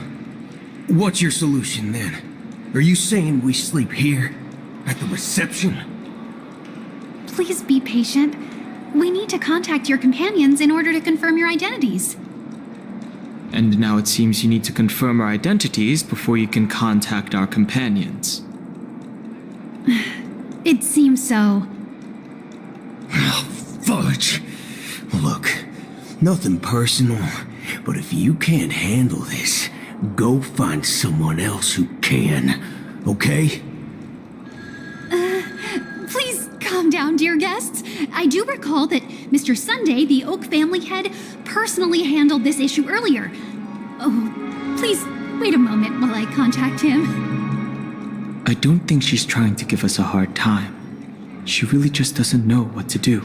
What's your solution then? Are you saying we sleep here? At the reception? Please be patient. We need to contact your companions in order to confirm your identities. And now it seems you need to confirm our identities before you can contact our companions. It seems so. Oh, fudge. Look, nothing personal, but if you can't handle this, go find someone else who can, okay? Please calm down, dear guests. I do recall that Mr. Sunday, the Oak family head, personally handled this issue earlier. Oh, please wait a moment while I contact him. I don't think she's trying to give us a hard time. She really just doesn't know what to do.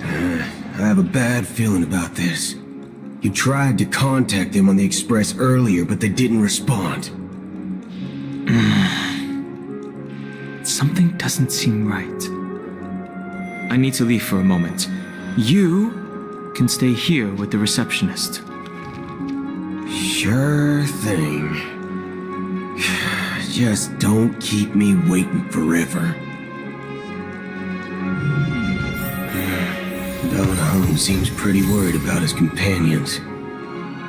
I have a bad feeling about this. You tried to contact them on the Express earlier, but they didn't respond. Something doesn't seem right. I need to leave for a moment. You can stay here with the receptionist. Sure thing. Just don't keep me waiting forever. Don't home seems pretty worried about his companions.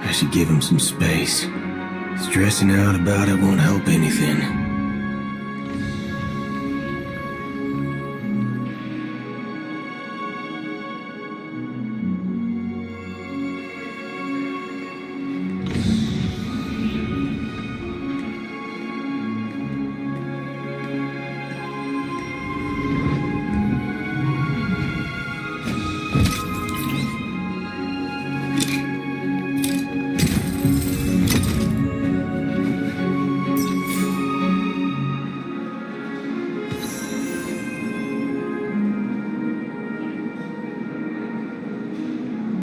I should give him some space. Stressing out about it won't help anything.